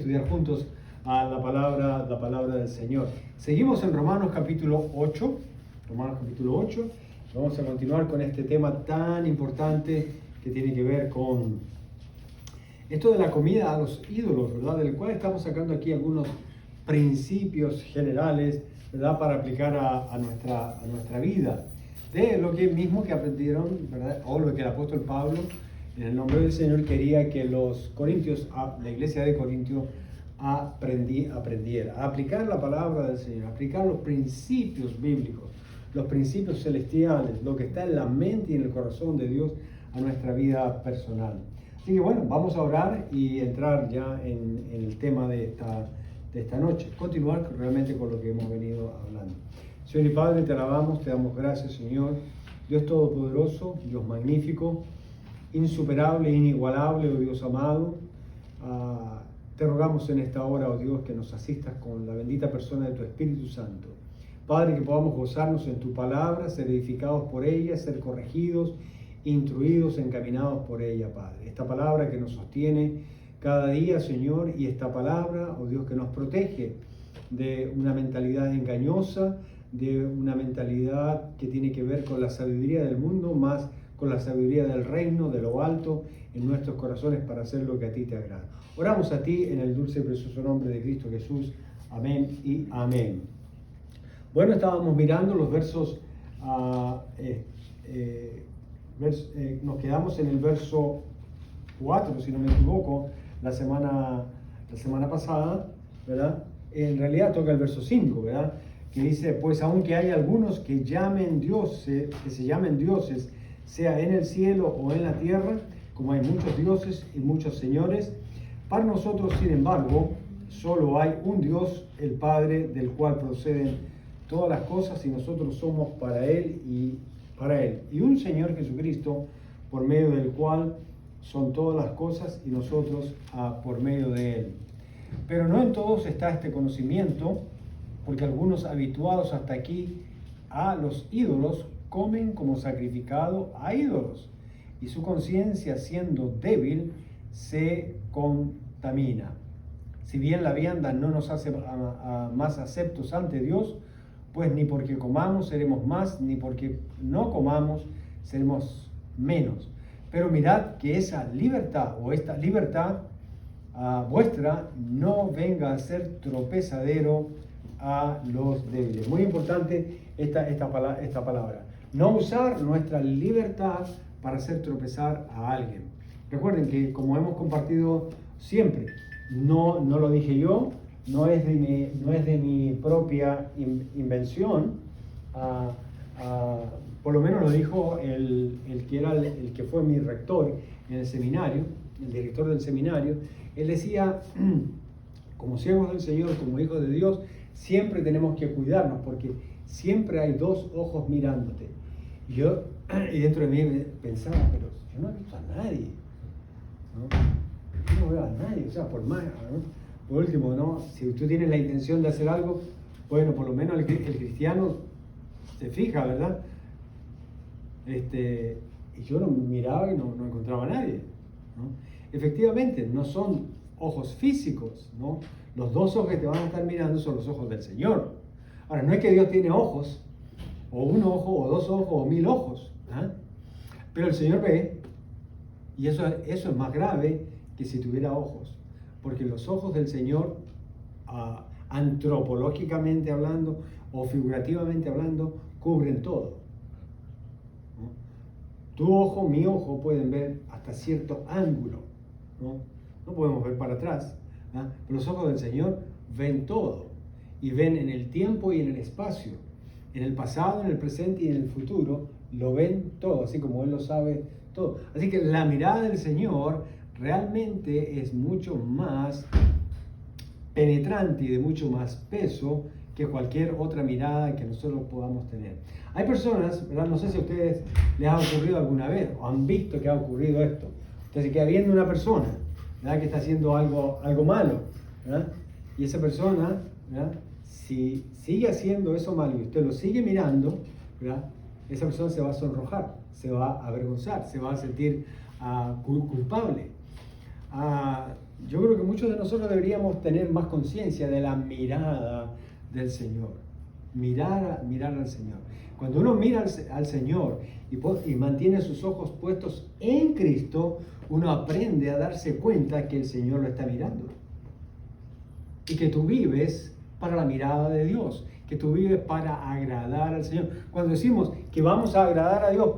estudiar juntos la palabra del Señor. Seguimos en Romanos capítulo 8. Vamos a continuar con este tema tan importante que tiene que ver con esto de la comida a los ídolos, ¿verdad? Del cual estamos sacando aquí algunos principios generales, ¿verdad? Para aplicar a nuestra vida. De lo que mismo que aprendieron, ¿verdad? O lo que el apóstol Pablo, en el nombre del Señor, quería que los corintios, la iglesia de Corintio, aprendiera a aplicar la palabra del Señor, a aplicar los principios bíblicos, los principios celestiales, lo que está en la mente y en el corazón de Dios a nuestra vida personal. Así que bueno, vamos a orar y entrar ya en el tema de esta noche, continuar realmente con lo que hemos venido hablando. Señor y Padre, te alabamos, te damos gracias, Señor, Dios Todopoderoso, Dios magnífico, insuperable, inigualable, oh Dios amado. Te rogamos en esta hora, oh Dios, que nos asistas con la bendita persona de tu Espíritu Santo. Padre, que podamos gozarnos en tu palabra, ser edificados por ella, ser corregidos, instruidos, encaminados por ella, Padre. Esta palabra que nos sostiene cada día, Señor, y esta palabra, oh Dios, que nos protege de una mentalidad engañosa, de una mentalidad que tiene que ver con la sabiduría del mundo, más con la sabiduría del reino, de lo alto, en nuestros corazones para hacer lo que a ti te agrada. Oramos a ti en el dulce y precioso nombre de Cristo Jesús. Amén y amén. Bueno, estábamos mirando los versos, nos quedamos en el verso 4, si no me equivoco, la semana pasada, ¿verdad? En realidad toca el verso 5, ¿verdad? Que dice, pues aunque hay algunos que se llamen dioses, sea en el cielo o en la tierra, como hay muchos dioses y muchos señores, para nosotros, sin embargo, solo hay un Dios, el Padre, del cual proceden todas las cosas y nosotros somos para Él y para Él. Y un Señor Jesucristo, por medio del cual son todas las cosas y nosotros por medio de Él. Pero no en todos está este conocimiento, porque algunos habituados hasta aquí a los ídolos comen como sacrificado a ídolos, y su conciencia, siendo débil, se contamina. Si bien la vianda no nos hace más aceptos ante Dios, pues ni porque comamos seremos más, ni porque no comamos seremos menos. Pero mirad que esa libertad o esta libertad vuestra no venga a ser tropezadero a los débiles. Muy importante esta palabra. No usar nuestra libertad para hacer tropezar a alguien. Recuerden que, como hemos compartido siempre, no lo dije yo, no es de mi propia invención. Por lo menos lo dijo el que fue mi rector en el seminario, el director del seminario. Él decía, como siervos del Señor, como hijos de Dios, siempre tenemos que cuidarnos, porque siempre hay dos ojos mirándote. Y dentro de mí pensaba, pero yo no he visto a nadie, ¿no? Yo no veo a nadie, o sea, por más, ¿no? Por último, ¿no? Si tú tienes la intención de hacer algo, bueno, por lo menos el cristiano se fija, ¿verdad? Y yo no miraba y no encontraba a nadie, ¿no? Efectivamente, no son ojos físicos, ¿no? Los dos ojos que te van a estar mirando son los ojos del Señor. Ahora, no es que Dios tiene ojos, o un ojo, o dos ojos, o 1000 ojos, ¿eh? Pero el Señor ve, y eso es más grave que si tuviera ojos, porque los ojos del Señor, antropológicamente hablando, o figurativamente hablando, cubren todo, ¿no? Tu ojo, mi ojo, pueden ver hasta cierto ángulo, ¿no? No podemos ver para atrás, ¿eh? Pero los ojos del Señor ven todo, y ven en el tiempo y en el espacio, en el pasado, en el presente y en el futuro, lo ven todo, así como Él lo sabe todo. Así que la mirada del Señor realmente es mucho más penetrante y de mucho más peso que cualquier otra mirada que nosotros podamos tener. Hay personas, ¿verdad? No sé si a ustedes les ha ocurrido alguna vez o han visto que ha ocurrido esto. Usted se queda viendo una persona, ¿verdad?, que está haciendo algo malo, ¿verdad? Y esa persona, ¿verdad?, si sigue haciendo eso malo y usted lo sigue mirando, ¿verdad?, esa persona se va a sonrojar, se va a avergonzar, se va a sentir culpable. Yo creo que muchos de nosotros deberíamos tener más conciencia de la mirada del Señor. Mirar al Señor. Cuando uno mira al Señor y mantiene sus ojos puestos en Cristo, uno aprende a darse cuenta que el Señor lo está mirando. Y que tú vives para la mirada de Dios, que tú vives para agradar al Señor. Cuando decimos que vamos a agradar a Dios,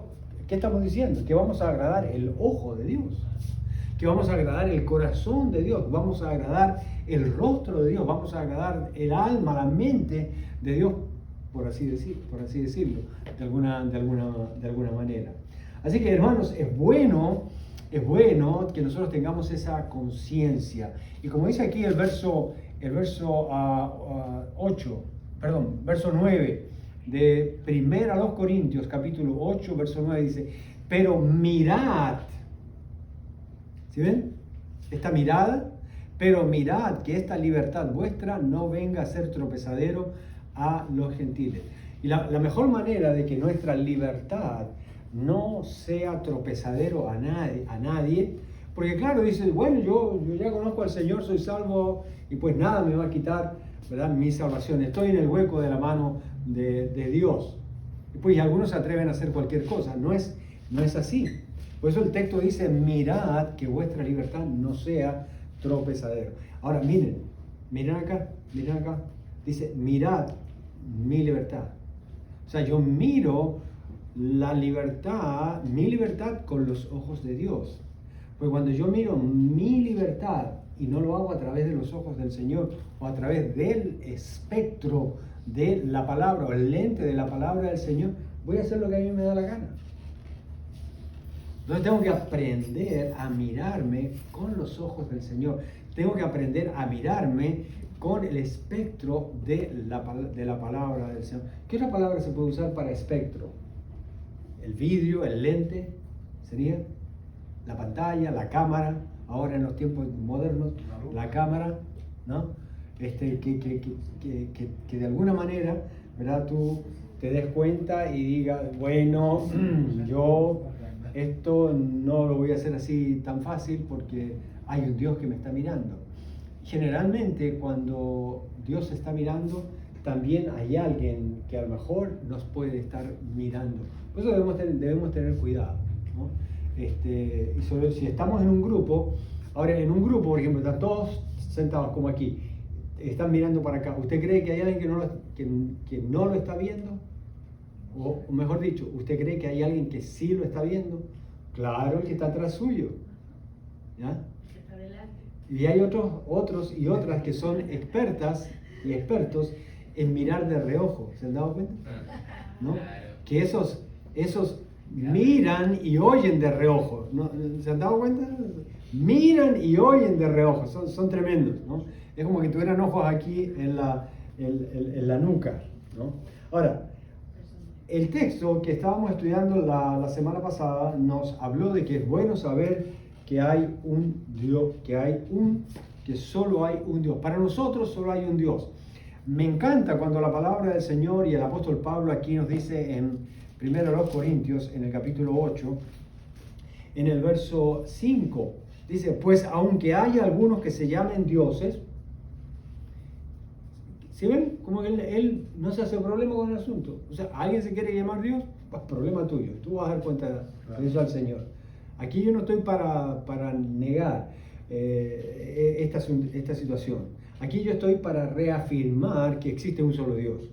¿qué estamos diciendo? Que vamos a agradar el ojo de Dios, que vamos a agradar el corazón de Dios, vamos a agradar el rostro de Dios, vamos a agradar el alma, la mente de Dios, por así decirlo, de alguna manera. Así que, hermanos, es bueno que nosotros tengamos esa conciencia. Y como dice aquí el verso 9 de 1 Corintios, capítulo 8, verso 9, dice, pero mirad, ¿sí ven? Esta mirada, pero mirad que esta libertad vuestra no venga a ser tropezadero a los gentiles. Y la mejor manera de que nuestra libertad no sea tropezadero a nadie, porque claro, dices, bueno, yo ya conozco al Señor, soy salvo y pues nada me va a quitar, ¿verdad?, mi salvación. Estoy en el hueco de la mano de Dios. Y pues algunos se atreven a hacer cualquier cosa. No es así. Por eso el texto dice, mirad que vuestra libertad no sea tropezadero. Ahora miren acá. Dice, mirad mi libertad. O sea, yo miro mi libertad con los ojos de Dios. Pues cuando yo miro mi libertad y no lo hago a través de los ojos del Señor o a través del espectro de la palabra o el lente de la palabra del Señor, voy a hacer lo que a mí me da la gana. Entonces tengo que aprender a mirarme con los ojos del Señor. Tengo que aprender a mirarme con el espectro de la palabra del Señor. ¿Qué otra palabra se puede usar para espectro? El vidrio, el lente, sería la pantalla, la cámara, ahora en los tiempos modernos, la cámara, ¿no? Que de alguna manera, ¿verdad?, tú te des cuenta y digas, bueno, yo esto no lo voy a hacer así tan fácil porque hay un Dios que me está mirando. Generalmente cuando Dios está mirando, también hay alguien que a lo mejor nos puede estar mirando. Por eso debemos tener cuidado, ¿no? Y sobre si estamos en un grupo, ahora en un grupo, por ejemplo, están todos sentados como aquí, están mirando para acá. ¿Usted cree que hay alguien que no lo está viendo? O mejor dicho, ¿usted cree que hay alguien que sí lo está viendo? Claro, el que está atrás suyo, ¿ya? Y hay otros y otras que son expertas y expertos en mirar de reojo. ¿Se han dado cuenta? ¿No? Que esos miran y oyen de reojo. ¿No? ¿Se han dado cuenta? Miran y oyen de reojo. Son tremendos, ¿no? Es como que tuvieran ojos aquí en la nuca, ¿no? Ahora, el texto que estábamos estudiando la semana pasada nos habló de que es bueno saber que hay un Dios, que solo hay un Dios. Para nosotros solo hay un Dios. Me encanta cuando la palabra del Señor y el apóstol Pablo aquí nos dice en 1 Corintios, en el capítulo 8, en el verso 5, dice, pues aunque haya algunos que se llamen dioses, ¿sí ven? Como que él no se hace problema con el asunto. O sea, ¿alguien se quiere llamar Dios? Pues problema tuyo. Tú vas a dar cuenta de eso al Señor. Aquí yo no estoy para negar esta situación. Aquí yo estoy para reafirmar que existe un solo Dios.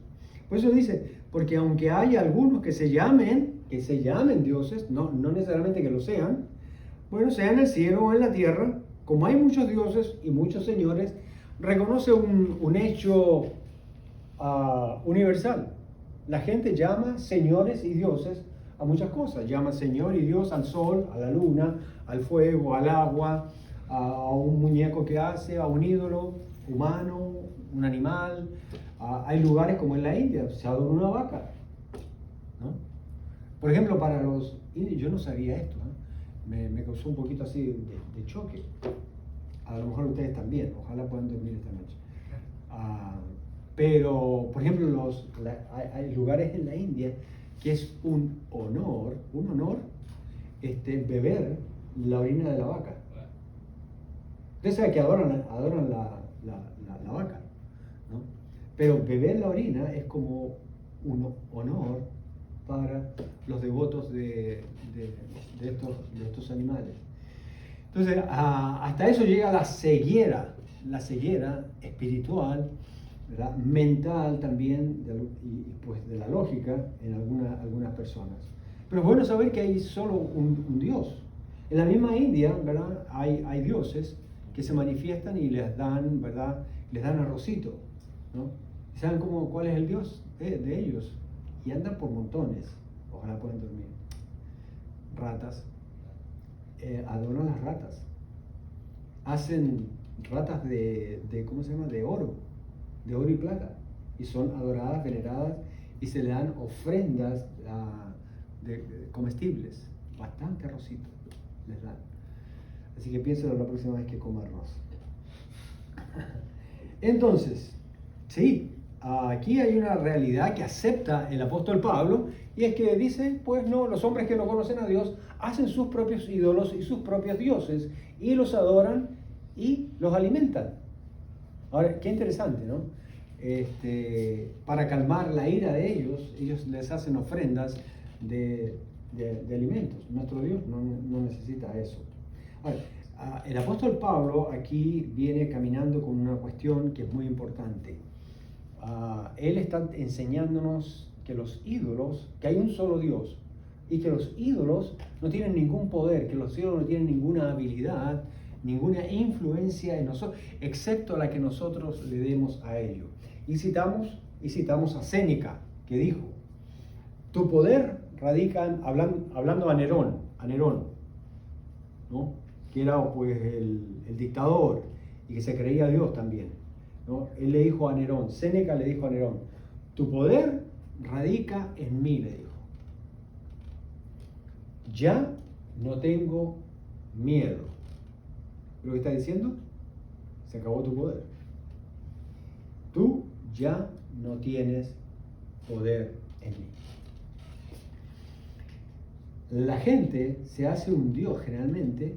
Por eso dice, porque aunque hay algunos que se llamen dioses, no necesariamente que lo sean, bueno, sea en el cielo o en la tierra, como hay muchos dioses y muchos señores, reconoce un hecho universal. La gente llama señores y dioses a muchas cosas. Llama Señor y Dios al sol, a la luna, al fuego, al agua, a un muñeco que hace, a un ídolo humano, un animal. Hay lugares como en la India, se adora una vaca, ¿no? Por ejemplo, para los indios, yo no sabía esto, ¿no? Me causó un poquito así de choque. A lo mejor ustedes también, ojalá puedan dormir esta noche. Pero, por ejemplo, hay lugares en la India que es un honor beber la orina de la vaca. Ustedes saben que adoran la vaca, ¿no? Pero beber la orina es como un honor para los devotos de estos animales. Entonces, hasta eso llega la ceguera espiritual, ¿verdad? Mental también, y pues de la lógica en algunas personas. Pero es bueno saber que hay solo un Dios. En la misma India, ¿verdad? Hay dioses que se manifiestan y les dan, ¿verdad? Les dan arrocito, ¿no? ¿Y saben cuál es el Dios de ellos? Y andan por montones. Ojalá puedan dormir. Ratas. Adoran las ratas. Hacen ratas ¿cómo se llama? De oro y plata. Y son adoradas, veneradas, y se le dan ofrendas de comestibles. Bastante arrocito les dan. Así que piénselo la próxima vez que coma arroz. Entonces, sí, aquí hay una realidad que acepta el apóstol Pablo, y es que dice, pues no, los hombres que no conocen a Dios hacen sus propios ídolos y sus propios dioses, y los adoran y los alimentan. Ahora, qué interesante, ¿no? Para calmar la ira de ellos les hacen ofrendas de alimentos. Nuestro Dios no necesita eso. Ahora, el apóstol Pablo aquí viene caminando con una cuestión que es muy importante. Él está enseñándonos que los ídolos, que hay un solo Dios, y que los ídolos no tienen ningún poder, que los ídolos no tienen ninguna habilidad, ninguna influencia en nosotros, excepto la que nosotros le demos a ellos. Y citamos a Séneca, que dijo, tu poder radica, hablando a Nerón, ¿no? Que era pues el dictador y que se creía Dios también, ¿no? Él le dijo a Nerón, Séneca le dijo a Nerón, tu poder radica en mí, le dijo. Ya no tengo miedo. ¿Lo que está diciendo? Se acabó tu poder. Tú ya no tienes poder en mí. La gente se hace un Dios generalmente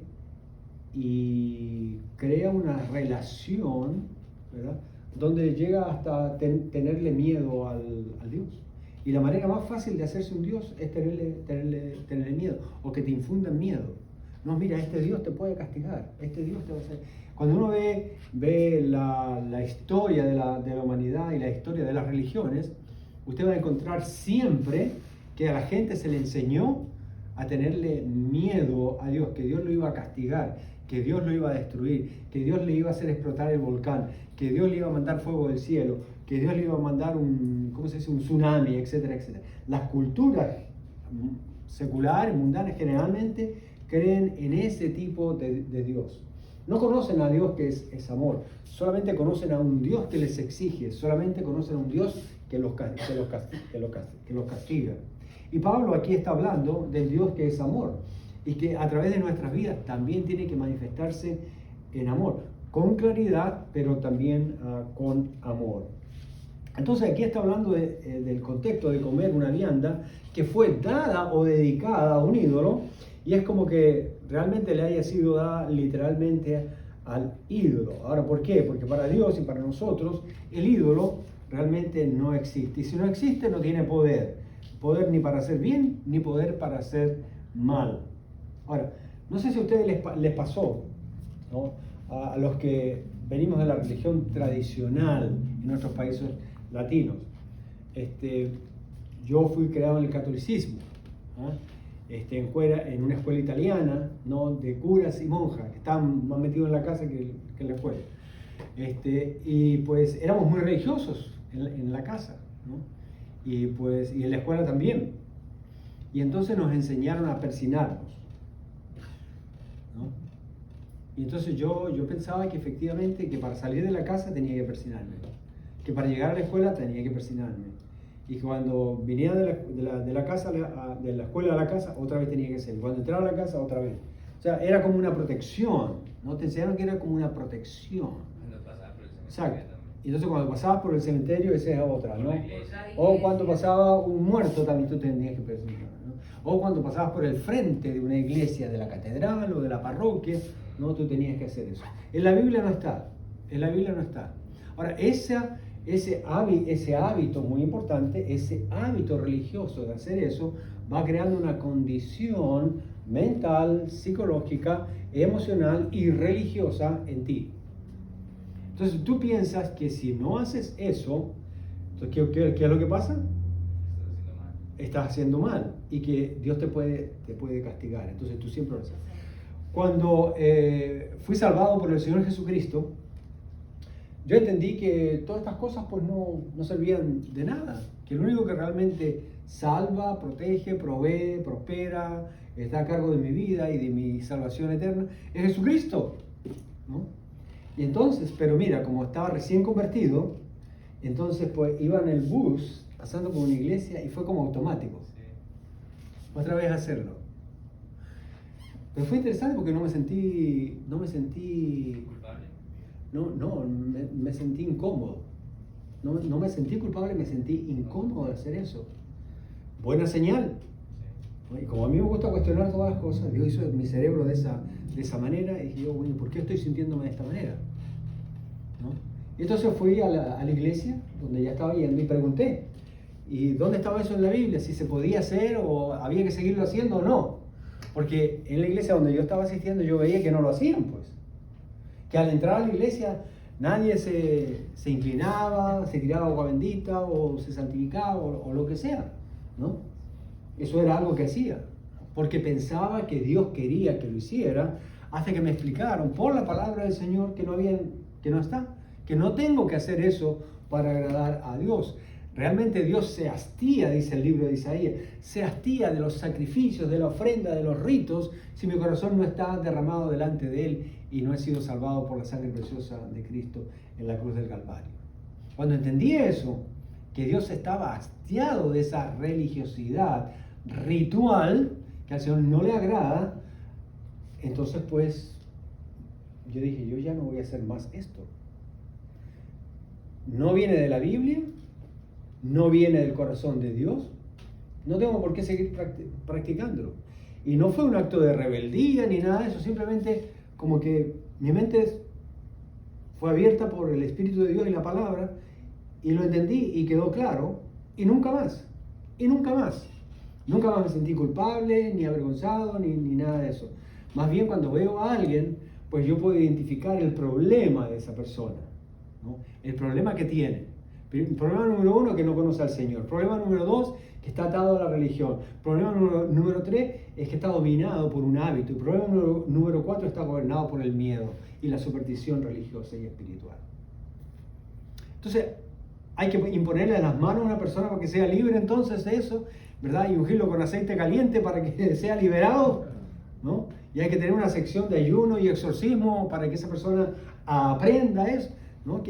y crea una relación, ¿verdad?, donde llega hasta tenerle miedo al Dios. Y la manera más fácil de hacerse un Dios es tenerle miedo, o que te infundan miedo. No, mira, este Dios te puede castigar, este Dios te va a hacer... Cuando uno ve la historia de la humanidad y la historia de las religiones, usted va a encontrar siempre que a la gente se le enseñó a tenerle miedo a Dios, que Dios lo iba a castigar, que Dios lo iba a destruir, que Dios le iba a hacer explotar el volcán, que Dios le iba a mandar fuego del cielo, que Dios le iba a mandar un tsunami, etcétera, etcétera. Las culturas seculares, mundanas, generalmente creen en ese tipo de Dios. No conocen a Dios que es amor, solamente conocen a un Dios que les exige, solamente conocen a un Dios que los castiga. Y Pablo aquí está hablando del Dios que es amor y que a través de nuestras vidas también tiene que manifestarse en amor, con claridad, pero también con amor. Entonces aquí está hablando del contexto de comer una vianda que fue dada o dedicada a un ídolo, y es como que realmente le haya sido dada literalmente al ídolo. Ahora, ¿por qué? Porque para Dios y para nosotros el ídolo realmente no existe. Y si no existe, no tiene poder. Poder ni para hacer bien, ni poder para hacer mal. Ahora, no sé si a ustedes les pasó, ¿no?, a los que venimos de la religión tradicional en nuestros países latinos. Yo fui criado en el catolicismo, ¿no?, en una escuela italiana, ¿no?, de curas y monjas, que estaban más metidos en la casa que en la escuela. Y pues éramos muy religiosos en la casa, ¿no? Y en la escuela también. Y entonces nos enseñaron a persinarnos, ¿no? Y entonces yo pensaba que efectivamente que para salir de la casa tenía que persinarme, que para llegar a la escuela tenía que persinarme, y que cuando viniera de la escuela a la casa otra vez tenía que ser, y cuando entraba a la casa otra vez. O sea, era como una protección, ¿no? Te enseñaron que era como una protección. Exacto. Y entonces cuando pasabas por el cementerio, esa es otra, ¿no? O cuando pasaba un muerto también tú tenías que persignar, ¿no? O cuando pasabas por el frente de una iglesia, de la catedral o de la parroquia, No, tú tenías que hacer eso. En la Biblia no está. En la Biblia no está. Ahora, ese hábito muy importante, ese hábito religioso de hacer eso, va creando una condición mental, psicológica, emocional y religiosa en ti. Entonces tú piensas que si no haces eso, entonces, ¿qué es lo que pasa? Estás haciendo mal y que Dios te puede castigar. Entonces tú siempre lo haces. Cuando fui salvado por el Señor Jesucristo, yo entendí que todas estas cosas pues no servían de nada, que lo único que realmente salva, protege, provee, prospera, está a cargo de mi vida y de mi salvación eterna es Jesucristo, ¿no? Y entonces, pero mira, como estaba recién convertido, entonces pues iba en el bus pasando por una iglesia y fue como automático. Otra vez hacerlo. Pero fue interesante porque no me sentí culpable. Me sentí incómodo. No me sentí culpable, me sentí incómodo de hacer eso. Buena señal. Y como a mí me gusta cuestionar todas las cosas, Dios hizo mi cerebro de esa manera y dije yo, bueno, ¿por qué estoy sintiéndome de esta manera? ¿No? Y entonces fui a la iglesia donde ya estaba yendo y pregunté, ¿y dónde estaba eso en la Biblia? Si se podía hacer o había que seguirlo haciendo o no. Porque en la iglesia donde yo estaba asistiendo yo veía que no lo hacían, pues. Que al entrar a la iglesia nadie se inclinaba, se tiraba agua bendita o se santificaba o lo que sea, ¿no? Eso era algo que hacía, porque pensaba que Dios quería que lo hiciera, hasta que me explicaron por la palabra del Señor que no está, que no tengo que hacer eso para agradar a Dios. Realmente Dios se hastía, dice el libro de Isaías, se hastía de los sacrificios, de la ofrenda, de los ritos, si mi corazón no está derramado delante de Él y no he sido salvado por la sangre preciosa de Cristo en la cruz del Calvario. Cuando entendí eso, que Dios estaba hastiado de esa religiosidad ritual, que al Señor no le agrada, entonces pues yo dije, yo ya no voy a hacer más esto. No viene de la Biblia, no viene del corazón de Dios, no tengo por qué seguir practicándolo. Y no fue un acto de rebeldía ni nada de eso, simplemente como que mi mente fue abierta por el Espíritu de Dios y la palabra, y lo entendí y quedó claro, y nunca más, Nunca más me sentí culpable, ni avergonzado, ni nada de eso. Más bien cuando veo a alguien, pues yo puedo identificar el problema de esa persona, ¿no? El problema que tiene. El problema número 1, que no conoce al Señor. Problema número 2, que está atado a la religión. Problema número 3, es que está dominado por un hábito. El problema número 4, está gobernado por el miedo y la superstición religiosa y espiritual. Entonces, hay que imponerle las manos a una persona para que sea libre entonces de eso, ¿verdad? Y ungirlo con aceite caliente para que sea liberado, ¿no? Y hay que tener una sección de ayuno y exorcismo para que esa persona aprenda eso, ¿no?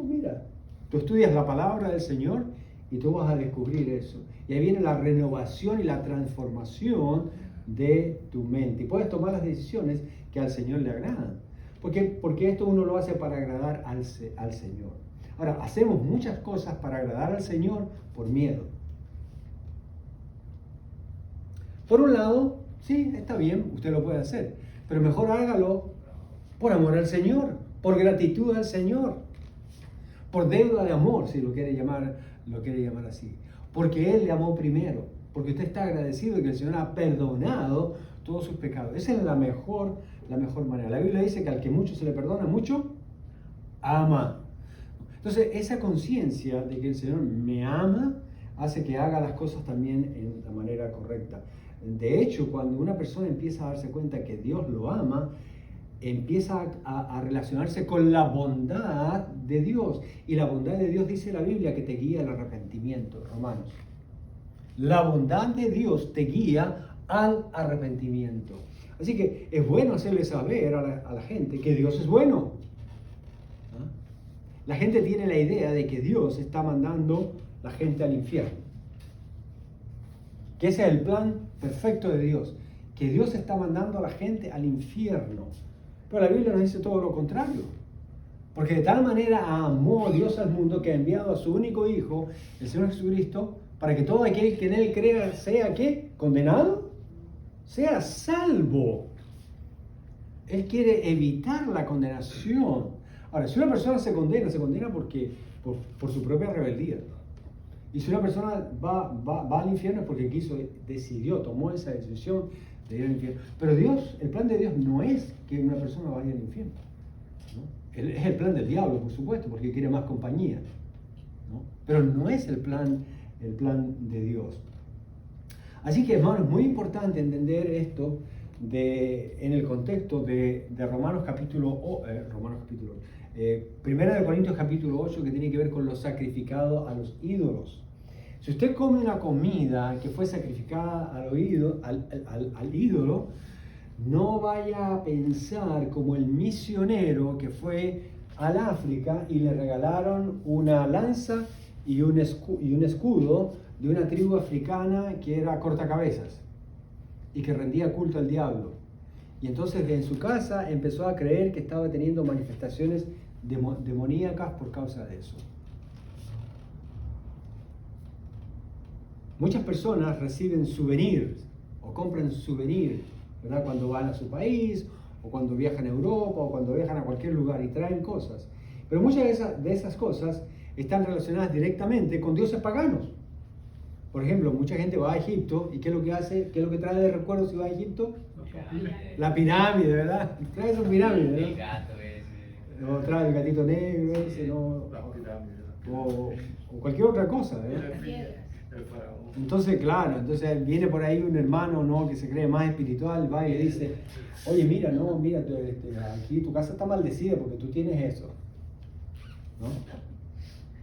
Mira, tú estudias la palabra del Señor y tú vas a descubrir eso. Y ahí viene la renovación y la transformación de tu mente. Y puedes tomar las decisiones que al Señor le agradan. Porque esto uno lo hace para agradar al Señor. Ahora, hacemos muchas cosas para agradar al Señor por miedo. Por un lado, sí, está bien, usted lo puede hacer, pero mejor hágalo por amor al Señor, por gratitud al Señor, por deuda de amor, si lo quiere llamar así, porque Él le amó primero, porque usted está agradecido de que el Señor ha perdonado todos sus pecados. Esa es la mejor manera. La Biblia dice que al que mucho se le perdona, mucho ama. Entonces, esa conciencia de que el Señor me ama hace que haga las cosas también en la manera correcta. De hecho, cuando una persona empieza a darse cuenta que Dios lo ama, empieza a relacionarse con la bondad de Dios. Y la bondad de Dios, dice la Biblia, que te guía al arrepentimiento. Romanos. La bondad de Dios te guía al arrepentimiento. Así que es bueno hacerle saber a la gente que Dios es bueno. ¿Ah? La gente tiene la idea de que Dios está mandando la gente al infierno. Que ese es el plan perfecto de Dios. Que Dios está mandando a la gente al infierno. Pero la Biblia nos dice todo lo contrario. Porque de tal manera amó Dios al mundo que ha enviado a su único Hijo, el Señor Jesucristo, para que todo aquel que en Él crea sea, ¿qué? ¿Condenado? Sea salvo. Él quiere evitar la condenación. Ahora, si una persona se condena porque por su propia rebeldía. Y si una persona va al infierno es porque decidió, tomó esa decisión de ir al infierno. Pero Dios, el plan de Dios no es que una persona vaya al infierno, ¿no? Es el plan del diablo, por supuesto, porque quiere más compañía, ¿no? Pero no es el plan de Dios. Así que, hermanos, es muy importante entender esto en el contexto de Romanos capítulo 1 de Corintios capítulo 8, que tiene que ver con lo sacrificado a los ídolos. Si usted come una comida que fue sacrificada al ídolo, no vaya a pensar como el misionero que fue al África y le regalaron una lanza y un escudo de una tribu africana que era cortacabezas y que rendía culto al diablo. Y entonces en su casa empezó a creer que estaba teniendo manifestaciones demoníacas por causa de eso. Muchas personas reciben souvenirs o compran souvenirs, ¿verdad? Cuando van a su país o cuando viajan a Europa o cuando viajan a cualquier lugar y traen cosas. Pero muchas de esas cosas están relacionadas directamente con dioses paganos. Por ejemplo, mucha gente va a Egipto y ¿qué es lo que hace? ¿Qué es lo que trae de recuerdo si va a Egipto? La pirámide, ¿verdad? Trae su pirámide, ¿verdad? El gato ese. No, trae el gatito negro ese, no, o cualquier otra cosa, ¿verdad? Entonces, claro, entonces viene por ahí un hermano, ¿no?, que se cree más espiritual, va y le dice, oye, mira, no, mira, aquí tu casa está maldecida porque tú tienes eso, ¿no?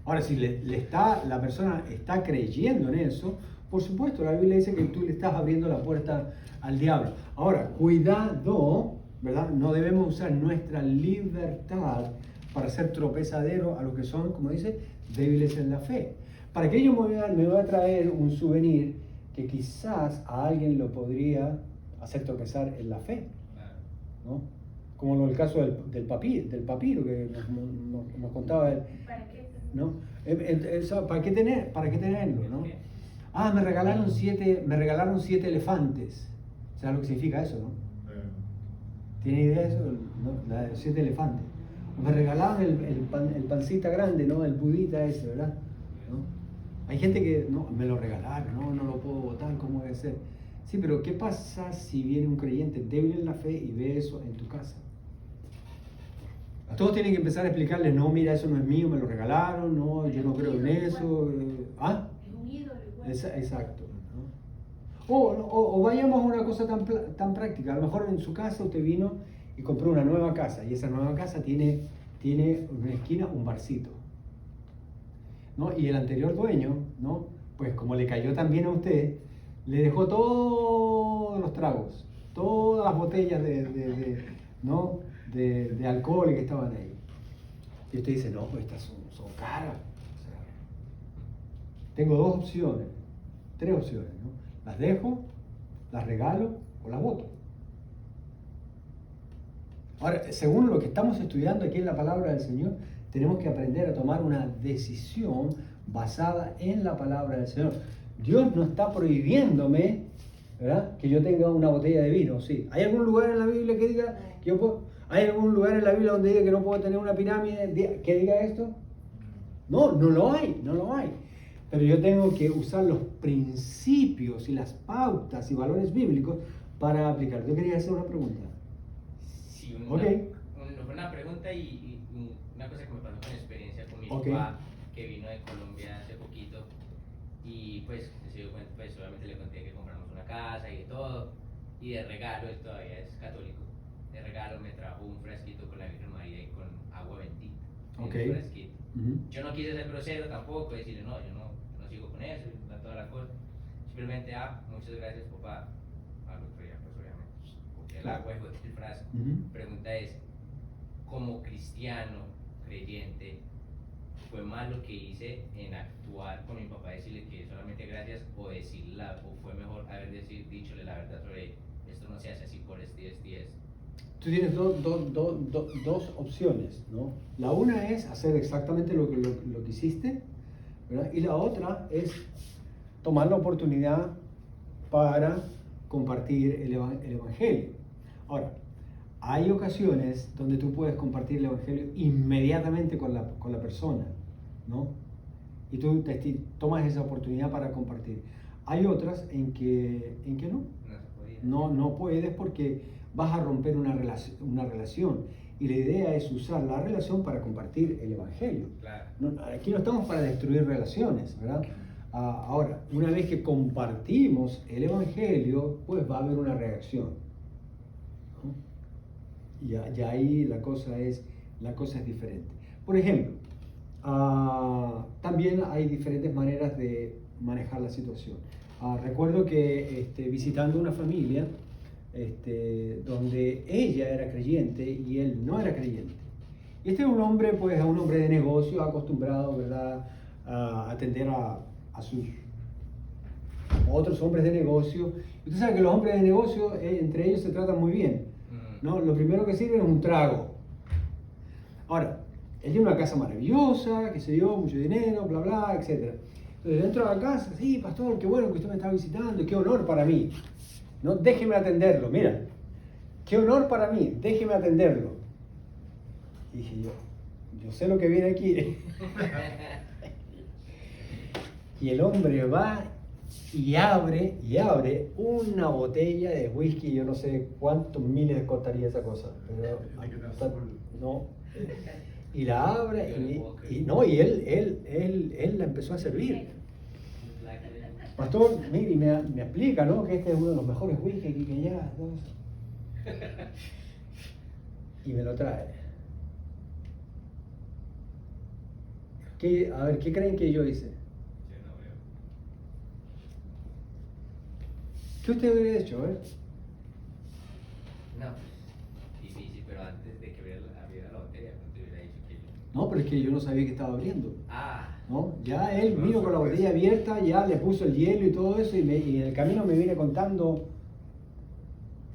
Ahora, si la persona está creyendo en eso, por supuesto, la Biblia dice que tú le estás abriendo la puerta al diablo. Ahora, cuidado, ¿verdad? No debemos usar nuestra libertad para ser tropezadero a los que son, como dice, débiles en la fe. Para que ello me voy a traer un souvenir que quizás a alguien lo podría hacer tropezar en la fe, ¿no? Como el caso del papiro que nos contaba él, ¿no? ¿Para qué tenerlo, no? Ah, me regalaron siete elefantes. ¿Sabes lo que significa eso, no? ¿Tiene idea de eso? ¿No? La de 7 elefantes. Me regalaron el pancita grande, ¿no? El budita ese, ¿verdad? ¿No? Hay gente que, no, me lo regalaron, no lo puedo botar, ¿cómo debe ser? Sí, pero ¿qué pasa si viene un creyente débil en la fe y ve eso en tu casa? A todos tienen que empezar a explicarles, no, mira, eso no es mío, me lo regalaron, no, yo no creo en eso. ¿Ah? Es un ídolo igual. Exacto, ¿no? O vayamos a una cosa tan práctica. A lo mejor en su casa usted vino y compró una nueva casa y esa nueva casa tiene en una esquina un barcito, ¿no? Y el anterior dueño, ¿no?, pues como le cayó también a usted, le dejó todos los tragos, todas las botellas de alcohol que estaban ahí. Y usted dice, no, pues estas son caras. O sea, tengo 3 opciones, ¿no? Las dejo, las regalo o las boto. Ahora, según lo que estamos estudiando aquí en la palabra del Señor, tenemos que aprender a tomar una decisión basada en la palabra del Señor. Dios no está prohibiéndome, ¿verdad?, que yo tenga una botella de vino, sí. ¿Hay algún lugar en la Biblia que diga que yo puedo? ¿Hay algún lugar en la Biblia donde diga que no puedo tener una pirámide que diga esto? No lo hay. Pero yo tengo que usar los principios y las pautas y valores bíblicos para aplicar. Yo quería hacer una pregunta. Sí, Okay. Una pregunta y una cosa que me pasó con experiencia con mi Okay. papá, que vino de Colombia hace poquito, y pues obviamente le conté que compramos una casa y de todo, y de regalo, él todavía es católico, de regalo me trajo un frasquito con la Virgen María y con agua bendita. Okay. Un frasquito. Yo no quise ser grosero tampoco, decirle no, yo no sigo con eso, toda la cosa. Simplemente, muchas gracias papá, al otro día pues obviamente, porque el agua y el frasco. Pregunta es, como cristiano, creyente, ¿fue mal lo que hice en actuar con mi papá, decirle que solamente gracias, o fue mejor haber dichole la verdad sobre esto no se hace así por este? Tú tienes dos opciones, ¿no? La una es hacer exactamente lo que hiciste, ¿verdad? Y la otra es tomar la oportunidad para compartir el Evangelio. Ahora, hay ocasiones donde tú puedes compartir el Evangelio inmediatamente con la persona, ¿no? Y tú tomas esa oportunidad para compartir. Hay otras en que no. No puedes porque vas a romper una relación. Y la idea es usar la relación para compartir el Evangelio. Claro. Aquí no estamos para destruir relaciones, ¿verdad? Ahora, una vez que compartimos el Evangelio, pues va a haber una reacción, ¿no? Y ahí la cosa es diferente. Por ejemplo, también hay diferentes maneras de manejar la situación. Recuerdo que visitando una familia donde ella era creyente y él no era creyente. Y este es un hombre, pues, un hombre de negocio acostumbrado, ¿verdad?, a atender a sus otros hombres de negocio. Y usted sabe que los hombres de negocio, entre ellos se tratan muy bien, ¿no? Lo primero que sirven es un trago. Ahora, él tiene una casa maravillosa, qué sé yo, mucho dinero, bla, bla, etc. Entonces, dentro de la casa, sí, pastor, qué bueno que usted me está visitando, qué honor para mí. No, déjeme atenderlo, mira, qué honor para mí, déjeme atenderlo. Y dije yo sé lo que viene aquí. Y el hombre va y abre una botella de whisky, yo no sé cuántos miles costaría esa cosa, pero no. Y la abre y él la empezó a servir. Pastor, mire, me explica, ¿no?, que este es uno de los mejores whisky aquí que allá. Y me lo trae. A ver, ¿qué creen que yo hice? ¿Qué usted hubiera hecho, No, difícil, pero antes de que abriera la botella, no te hubiera dicho que yo. No, pero es que yo no sabía que estaba abriendo. Ah. ¿No? Ya él vino con la botella abierta, ya le puso el hielo y todo eso, y en el camino me viene contando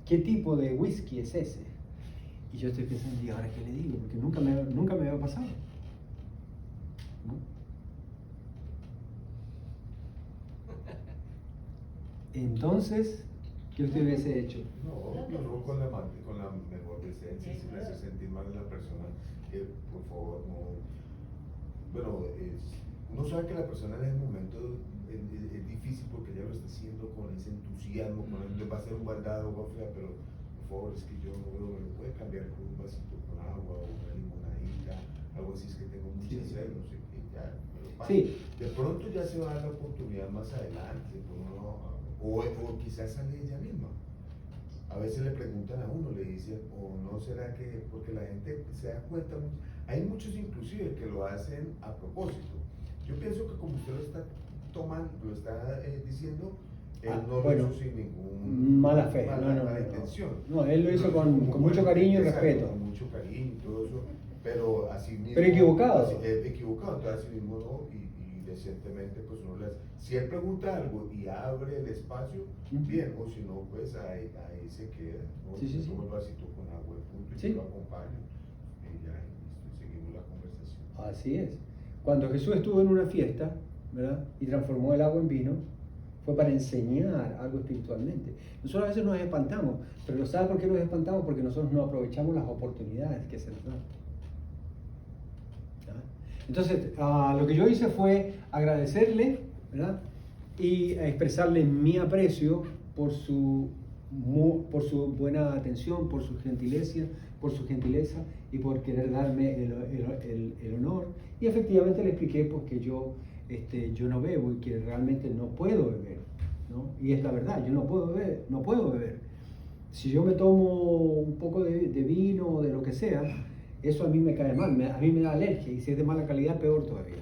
qué tipo de whisky es ese. Y yo estoy pensando, ¿y ahora qué le digo? Porque nunca me había pasado, ¿no? Entonces, ¿qué usted hubiese hecho? No, con la mejor decencia, si me hace sentir mal a la persona, que por favor no. Bueno, uno sabe que la persona en ese momento es difícil porque ella lo está haciendo con ese entusiasmo, va a ser un guardado, agua fría, pero por favor, es que yo no veo, me puede cambiar con un vasito con agua o una limonadita, algo así, es que tengo mucha sed, no sé qué, ya, sí. De pronto ya se va a dar la oportunidad más adelante, o quizás sale ella misma. A veces le preguntan a uno, le dicen, o no será que, porque la gente se da cuenta, hay muchos inclusive que lo hacen a propósito. Yo pienso que como usted lo está tomando, lo está diciendo, él no lo hizo sin ningún mala fe, mala intención. No, él lo hizo con mucho cariño y respeto. Con mucho cariño y todo eso, pero así mismo. Pero equivocado. Equivocado, entonces así mismo no, y recientemente pues uno le hace. Si él pregunta algo y abre el espacio, bien, o si no, pues ahí se queda, ¿no? Sí. Toma el vasito con agua, punto, y sí. yo lo acompaño, y ya, y seguimos la conversación. Así es. Cuando Jesús estuvo en una fiesta, ¿verdad?, y transformó el agua en vino, fue para enseñar algo espiritualmente. Nosotros a veces nos espantamos, pero ¿sabe por qué nos espantamos? Porque nosotros no aprovechamos las oportunidades que se nos dan. Entonces, lo que yo hice fue agradecerle, ¿verdad?, y expresarle mi aprecio por su buena atención, por su gentileza y por querer darme el honor. Y efectivamente le expliqué pues, que yo no bebo y que realmente no puedo beber, ¿no? Y es la verdad, yo no puedo beber. Si yo me tomo un poco de vino o de lo que sea, eso a mí me cae mal, a mí me da alergia, y si es de mala calidad, peor todavía.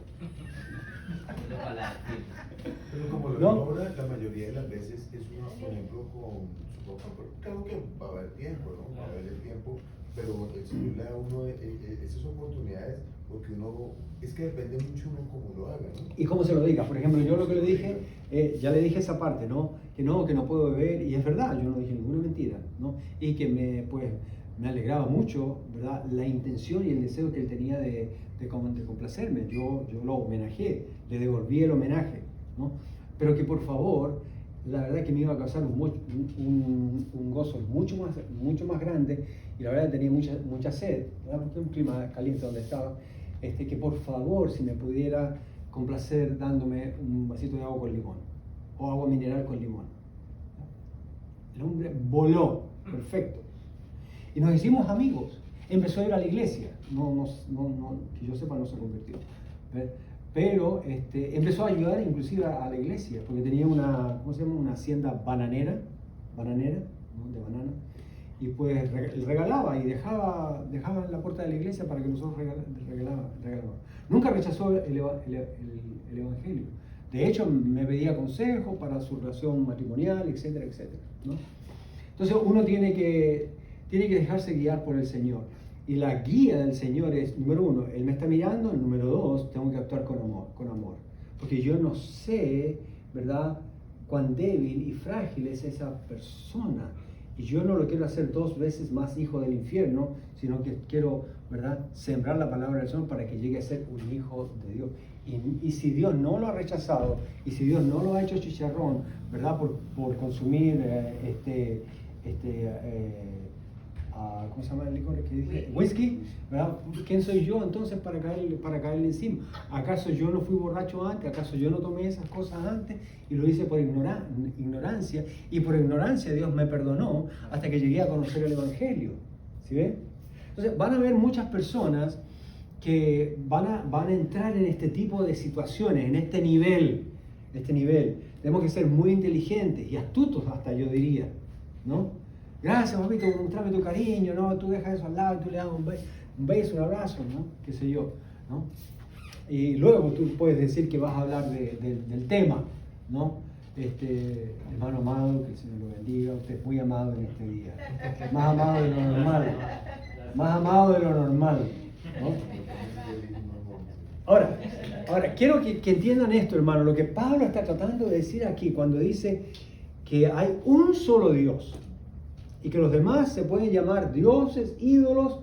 Pero como lo digo ahora, la mayoría de las veces es uno, por ejemplo, con su papá, claro que va a haber tiempo, ¿no? Va a haber el tiempo, pero el Señor le da a uno esas oportunidades, porque uno, es que depende mucho uno cómo lo haga, ¿no? Y cómo se lo diga. Por ejemplo, yo lo que le dije, ya le dije esa parte, ¿no? Que no puedo beber, y es verdad, yo no dije ninguna mentira, ¿no? Y que me alegraba mucho, ¿verdad?, la intención y el deseo que él tenía de complacerme. Yo lo homenajeé, le devolví el homenaje, ¿no? Pero que por favor la verdad que me iba a causar un gozo mucho más grande, y la verdad que tenía mucha sed, ¿verdad? Porque un clima caliente donde estaba, que por favor, si me pudiera complacer dándome un vasito de agua con limón, o agua mineral con limón. El hombre voló, perfecto. Y nos hicimos amigos. Empezó a ir a la iglesia. Que yo sepa, no se convirtió. Pero empezó a ayudar inclusive a la iglesia, porque tenía una hacienda bananera, ¿no? De banana. Y pues regalaba y dejaba en la puerta de la iglesia para que nosotros regaláramos. Nunca rechazó el evangelio. De hecho, me pedía consejo para su relación matrimonial, etcétera, etcétera, ¿no? Entonces uno tiene que dejarse guiar por el Señor. Y la guía del Señor es, número uno, Él me está mirando, número dos, tengo que actuar con amor. Porque yo no sé, ¿verdad?, cuán débil y frágil es esa persona. Y yo no lo quiero hacer 2 veces más hijo del infierno, sino que quiero, ¿verdad?, sembrar la palabra del Señor para que llegue a ser un hijo de Dios. Y si Dios no lo ha rechazado, y si Dios no lo ha hecho chicharrón, ¿verdad?, por consumir ¿cómo se llama el licor que dije? Whisky, ¿verdad? ¿Quién soy yo entonces para caerle encima? ¿Acaso yo no fui borracho antes? ¿Acaso yo no tomé esas cosas antes? Y lo hice por ignorancia, y por ignorancia Dios me perdonó hasta que llegué a conocer el Evangelio. ¿Sí ven? Entonces van a haber muchas personas que van a entrar en este tipo de situaciones, en este nivel. Tenemos que ser muy inteligentes y astutos hasta, yo diría, ¿no? Gracias, papito, por mostrarme tu cariño, ¿no? Tú dejas eso al lado y tú le das un beso, un abrazo, ¿no? Qué sé yo, ¿no? Y luego tú puedes decir que vas a hablar del tema, ¿no? Hermano amado, que el Señor lo bendiga, usted es muy amado en este día. Más amado de lo normal. Más amado de lo normal, ¿no? Ahora, quiero que entiendan esto, hermano, lo que Pablo está tratando de decir aquí cuando dice que hay un solo Dios y que los demás se pueden llamar dioses, ídolos,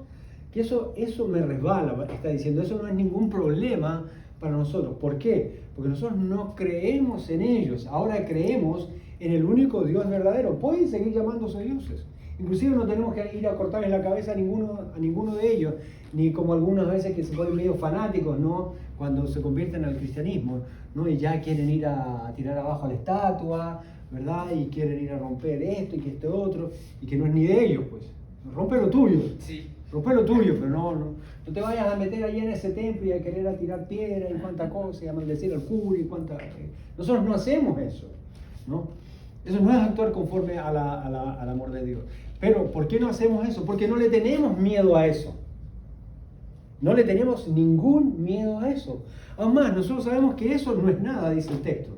que eso me resbala, está diciendo, eso no es ningún problema para nosotros. ¿Por qué? Porque nosotros no creemos en ellos, ahora creemos en el único Dios verdadero. Pueden seguir llamándose dioses. Inclusive no tenemos que ir a cortarles la cabeza a ninguno de ellos, ni como algunas veces que se ponen medio fanáticos, ¿no?, cuando se convierten al cristianismo, ¿no?, y ya quieren ir a tirar abajo a la estatua, ¿verdad?, y quieren ir a romper esto y que esto otro, y que no es ni de ellos, pues. Rompe lo tuyo. Sí. Rompe lo tuyo, pero no te vayas a meter allí en ese templo y a querer a tirar piedra y cuánta cosa, y a maldecir al cura y cuánta... Nosotros no hacemos eso, ¿no? Eso no es actuar conforme al amor de Dios. Pero, ¿por qué no hacemos eso? Porque no le tenemos miedo a eso. No le tenemos ningún miedo a eso. Aún más, nosotros sabemos que eso no es nada, dice el texto.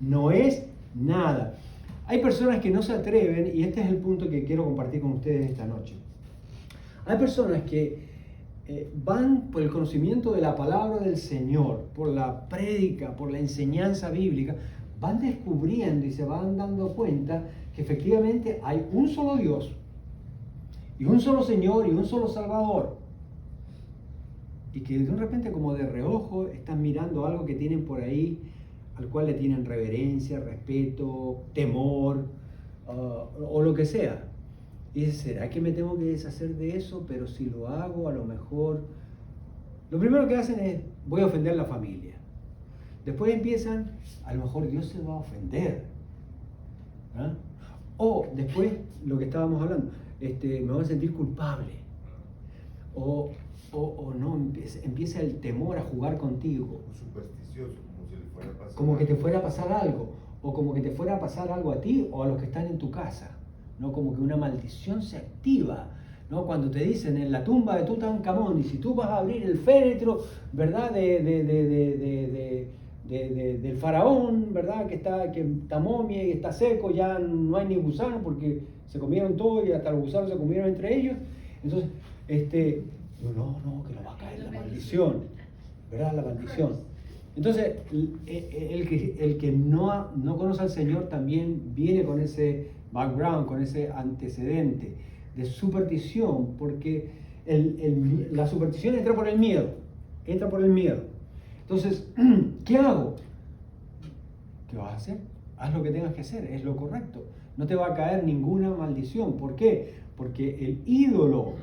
No es nada. Hay personas que no se atreven, y este es el punto que quiero compartir con ustedes esta noche. Hay personas que van por el conocimiento de la palabra del Señor, por la prédica, por la enseñanza bíblica, van descubriendo y se van dando cuenta que efectivamente hay un solo Dios, y un solo Señor, y un solo Salvador. Y que de repente, como de reojo, están mirando algo que tienen por ahí, al cual le tienen reverencia, respeto, temor, o lo que sea. Y dice, ¿será que me tengo que deshacer de eso? Pero si lo hago, a lo mejor... Lo primero que hacen es, voy a ofender a la familia. Después empiezan, a lo mejor Dios se va a ofender. ¿Ah? O después, lo que estábamos hablando, me voy a sentir culpable. O no, empieza el temor a jugar contigo. O supersticioso, como si le fuera a pasar como que te fuera a pasar algo. O como que te fuera a pasar algo a ti o a los que están en tu casa. ¿No? Como que una maldición se activa, ¿no? Cuando te dicen en la tumba de Tutankamón, y si tú vas a abrir el féretro, ¿verdad?, del faraón, ¿verdad?, que está momia y está seco, ya no hay ni gusanos porque se comieron todo y hasta los gusanos se comieron entre ellos. Entonces, no, que nos va a caer la maldición, ¿verdad?, la maldición. Entonces, el que no conoce al Señor también viene con ese background, con ese antecedente de superstición, porque la superstición entra por el miedo. Entonces, ¿qué hago? ¿Qué vas a hacer? haz lo que tengas que hacer, es lo correcto. No te va a caer ninguna maldición. ¿Por qué? Porque el ídolo,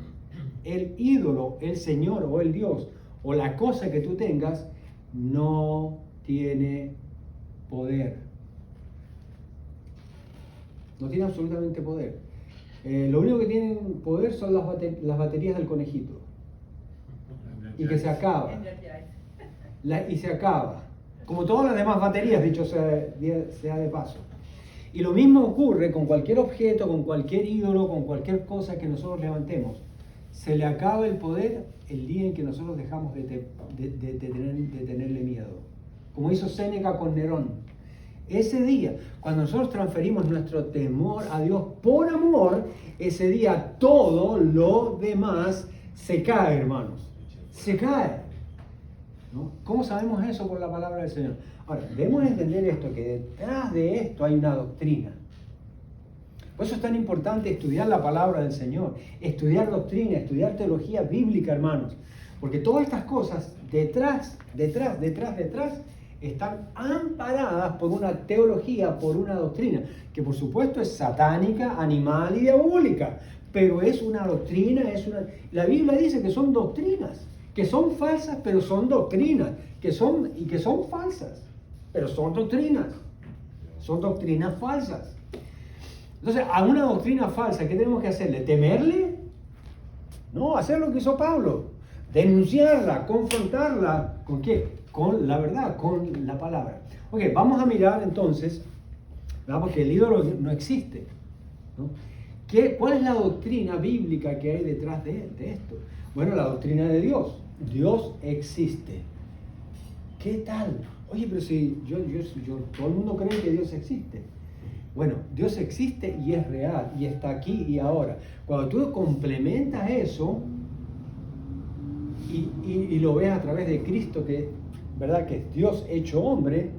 el Señor o el Dios o la cosa que tú tengas no tiene poder. No tiene absolutamente poder. Lo único que tienen poder son las baterías del conejito. Y que se acaba. Y se acaba. Como todas las demás baterías, dicho sea de paso. Y lo mismo ocurre con cualquier objeto, con cualquier ídolo, con cualquier cosa que nosotros levantemos. Se le acaba el poder el día en que nosotros dejamos de tenerle miedo. Como hizo Séneca con Nerón. Ese día, cuando nosotros transferimos nuestro temor a Dios por amor, ese día todo lo demás se cae, hermanos. Se cae. ¿No? ¿Cómo sabemos eso? Por la palabra del Señor. Ahora, debemos entender esto, que detrás de esto hay una doctrina. Por eso es tan importante estudiar la palabra del Señor, estudiar doctrina, estudiar teología bíblica, hermanos. Porque todas estas cosas, detrás, están amparadas por una teología, por una doctrina, que por supuesto es satánica, animal y diabólica. Pero es una doctrina, la Biblia dice que son doctrinas, que son falsas, pero son doctrinas, que son falsas, pero son doctrinas falsas. Entonces, a una doctrina falsa, ¿qué tenemos que hacerle? ¿Temerle? No, hacer lo que hizo Pablo, denunciarla, confrontarla, ¿con qué? Con la verdad, con la palabra. Ok, vamos a mirar entonces, ¿verdad? Porque el ídolo no existe, ¿no? ¿Cuál es la doctrina bíblica que hay detrás de esto? Bueno, la doctrina de Dios. Dios existe. ¿Qué tal? Oye, pero si todo el mundo cree que Dios existe. Bueno, Dios existe y es real y está aquí y ahora. Cuando tú complementas eso y lo ves a través de Cristo, ¿verdad? Que es Dios hecho hombre,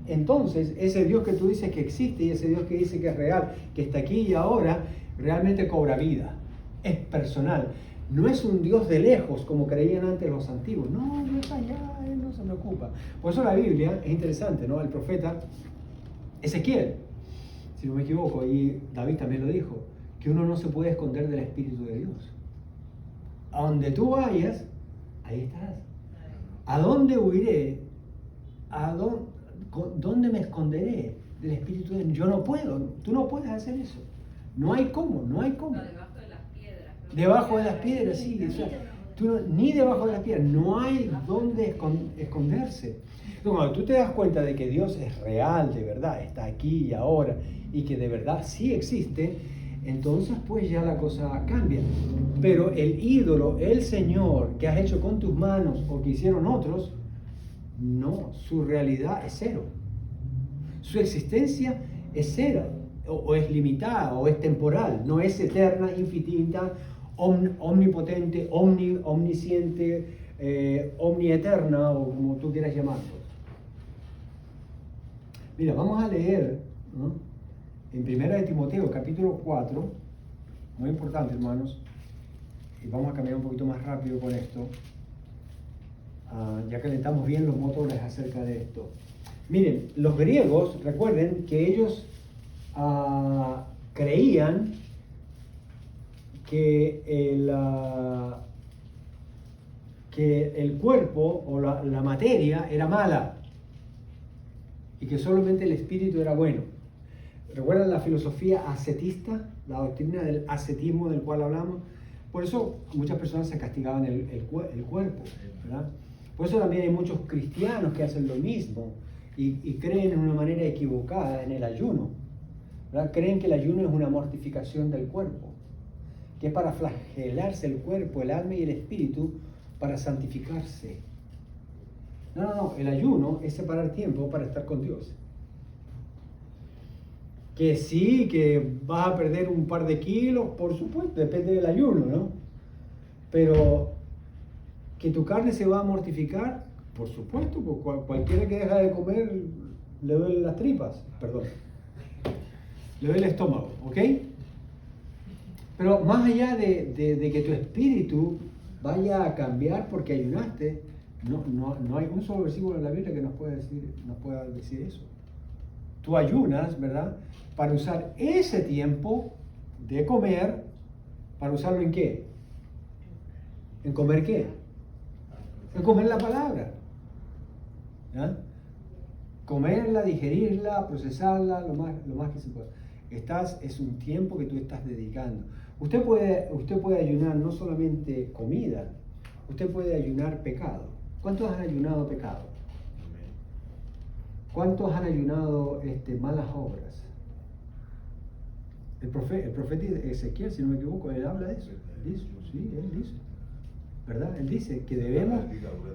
entonces ese Dios que tú dices que existe y ese Dios que dice que es real, que está aquí y ahora, realmente cobra vida. Es personal. No es un Dios de lejos como creían antes los antiguos. No, Dios está allá, Él no se preocupa. Por eso la Biblia es interesante, ¿no? El profeta Ezequiel, si no me equivoco, y David también lo dijo, que uno no se puede esconder del Espíritu de Dios. A donde tú vayas, ahí estarás. ¿A dónde huiré? ¿Dónde me esconderé del Espíritu de Dios? Yo no puedo, tú no puedes hacer eso. No hay cómo. No, debajo de las piedras. Debajo de las piedras, sí. O sea, ni debajo de las piedras, no hay dónde esconderse. Entonces, cuando tú te das cuenta de que Dios es real, de verdad, está aquí y ahora, y que de verdad sí existe, entonces pues ya la cosa cambia. Pero el ídolo, el Señor, que has hecho con tus manos o que hicieron otros, no, su realidad es cero. Su existencia es cero, o es limitada, o es temporal, no es eterna, infinita, omnipotente, omnisciente, omnieterna, o como tú quieras llamarlo. Mira, vamos a leer, ¿no? En 1 Timoteo, capítulo 4, muy importante, hermanos, y vamos a cambiar un poquito más rápido con esto, ya calentamos bien los motores acerca de esto. Miren, los griegos, recuerden que ellos creían que el cuerpo o la materia era mala y que solamente el espíritu era bueno. ¿Recuerdan la filosofía ascetista, la doctrina del ascetismo del cual hablamos? Por eso muchas personas se castigaban el cuerpo, ¿verdad? Por eso también hay muchos cristianos que hacen lo mismo y creen en una manera equivocada en el ayuno, ¿verdad? Creen que el ayuno es una mortificación del cuerpo, que es para flagelarse el cuerpo, el alma y el espíritu para santificarse. No, el ayuno es separar tiempo para estar con Dios. Que sí, que vas a perder un par de kilos, por supuesto, depende del ayuno, ¿no? Pero que tu carne se va a mortificar, por supuesto, porque cualquiera que deja de comer le duelen las tripas, perdón, le duele el estómago, ¿ok? Pero más allá de que tu espíritu vaya a cambiar porque ayunaste, no hay un solo versículo en la Biblia que nos pueda decir eso. tú ayunas, ¿verdad? Para usar ese tiempo de comer, ¿para usarlo en qué? ¿En comer qué? En comer la palabra. ¿Ya? Comerla, digerirla, procesarla, lo más que se pueda. Es un tiempo que tú estás dedicando. Usted puede ayunar no solamente comida, usted puede ayunar pecado. ¿Cuántos han ayunado pecado? ¿Cuántos han ayunado malas obras? El profeta Ezequiel, si no me equivoco, él habla de eso. Él dice. ¿Verdad? Él dice que debemos,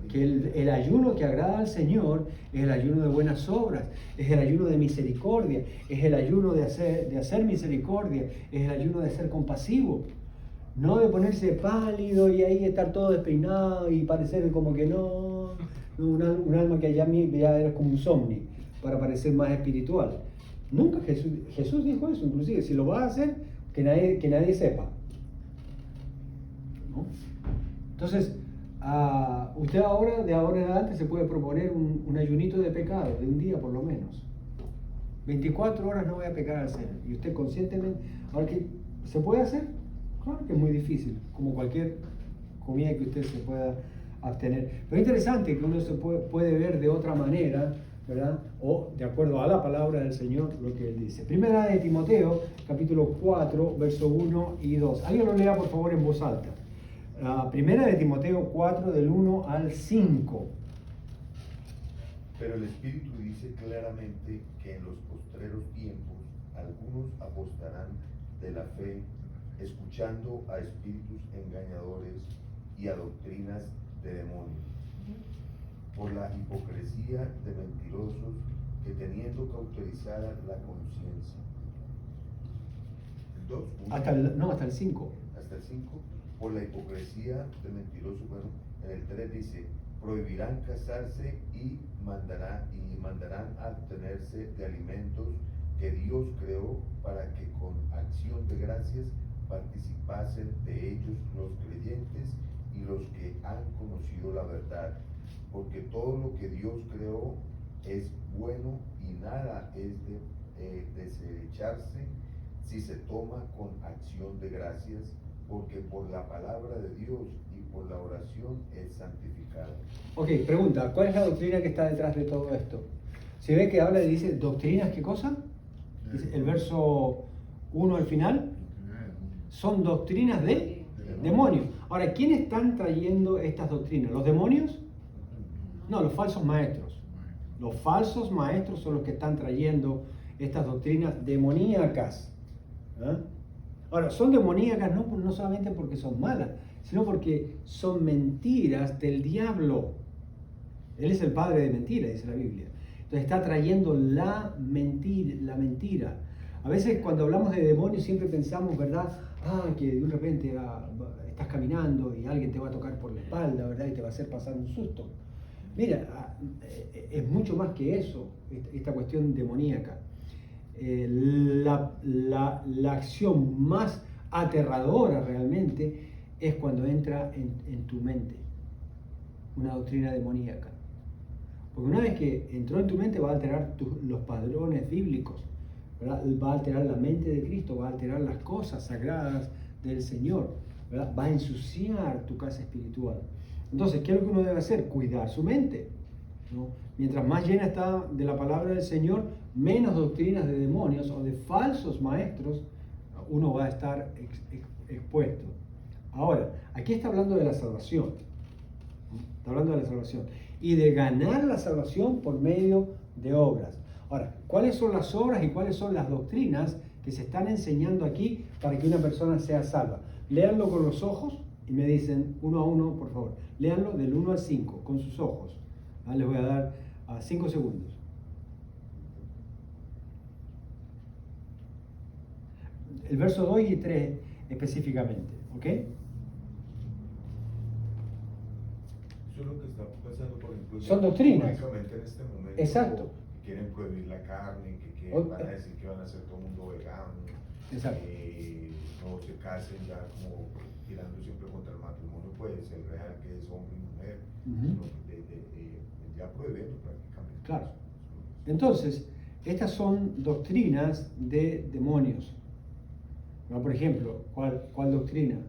que el ayuno que agrada al Señor es el ayuno de buenas obras, es el ayuno de misericordia, es el ayuno de hacer misericordia, es el ayuno de ser compasivo. No de ponerse pálido y ahí estar todo despeinado y parecer como que no un alma que ya eres como un zombie, para parecer más espiritual. Nunca Jesús dijo eso, inclusive, si lo vas a hacer, que nadie sepa. ¿No? Entonces, usted de ahora en adelante se puede proponer un ayunito de pecado, de un día por lo menos. 24 horas no voy a pecar al Señor. Y usted conscientemente, ahora que se puede hacer, claro que es muy difícil, como cualquier comida que usted se pueda abstener. Pero es interesante que uno se puede ver de otra manera, ¿verdad? O de acuerdo a la palabra del Señor, lo que Él dice. Primera de Timoteo, capítulo 4, verso 1 y 2. Alguien lo lea por favor en voz alta. Primera de Timoteo 4, del 1 al 5. Pero el Espíritu dice claramente que en los postreros tiempos algunos apostarán de la fe, escuchando a espíritus engañadores y a doctrinas de demonios, por la hipocresía de mentirosos que teniendo cauterizada la conciencia. ¿El 2? Hasta el 5. Hasta el 5. Por la hipocresía de mentirosos, bueno, en el 3 dice, prohibirán casarse y mandarán abstenerse de alimentos que Dios creó para que con acción de gracias participasen de ellos los creyentes y los que han conocido la verdad, porque todo lo que Dios creó es bueno y nada es de desecharse si se toma con acción de gracias, porque por la palabra de Dios y por la oración es santificado. Ok, pregunta, ¿cuál es la doctrina que está detrás de todo esto? ¿Se ve que habla y dice doctrinas qué cosa? Dice el verso 1 al final. Son doctrinas de demonios. Ahora, ¿quiénes están trayendo estas doctrinas? ¿Los demonios? No, los falsos maestros. Los falsos maestros son los que están trayendo estas doctrinas demoníacas. ¿Ah? Ahora, son demoníacas no solamente porque son malas, sino porque son mentiras del diablo. Él es el padre de mentiras, dice la Biblia. Entonces está trayendo la mentira. A veces cuando hablamos de demonios siempre pensamos, ¿verdad? Que de repente estás caminando y alguien te va a tocar por la espalda, ¿verdad? Y te va a hacer pasar un susto. Mira, es mucho más que eso, esta cuestión demoníaca. La acción más aterradora realmente es cuando entra en tu mente una doctrina demoníaca. Porque una vez que entró en tu mente va a alterar los padrones bíblicos, ¿verdad? Va a alterar la mente de Cristo, va a alterar las cosas sagradas del Señor, ¿verdad? Va a ensuciar tu casa espiritual. Entonces, ¿qué es lo que uno debe hacer? Cuidar su mente, ¿no? Mientras más llena está de la palabra del Señor, menos doctrinas de demonios o de falsos maestros uno va a estar expuesto. Ahora, aquí está hablando de la salvación, ¿no? Está hablando de la salvación y de ganar la salvación por medio de obras. Ahora, ¿cuáles son las obras y cuáles son las doctrinas que se están enseñando aquí para que una persona sea salva? Léanlo con los ojos y me dicen uno a uno, por favor. Léanlo del 1 al 5 con sus ojos. Les voy a dar 5 segundos. El verso 2 y 3 específicamente, ¿ok? Eso es lo que está pasando, por ejemplo, Son doctrinas. públicamente en este momento. Exacto. Que quieren prohibir la carne, que van a decir que van a hacer todo el mundo vegano. Exacto. No se casen ya como tirando siempre contra el matrimonio, pues el real que es hombre y mujer, Uh-huh. ya prohibiendo prácticamente. Claro. Entonces, estas son doctrinas de demonios. ¿No? Por ejemplo, ¿cuál doctrina?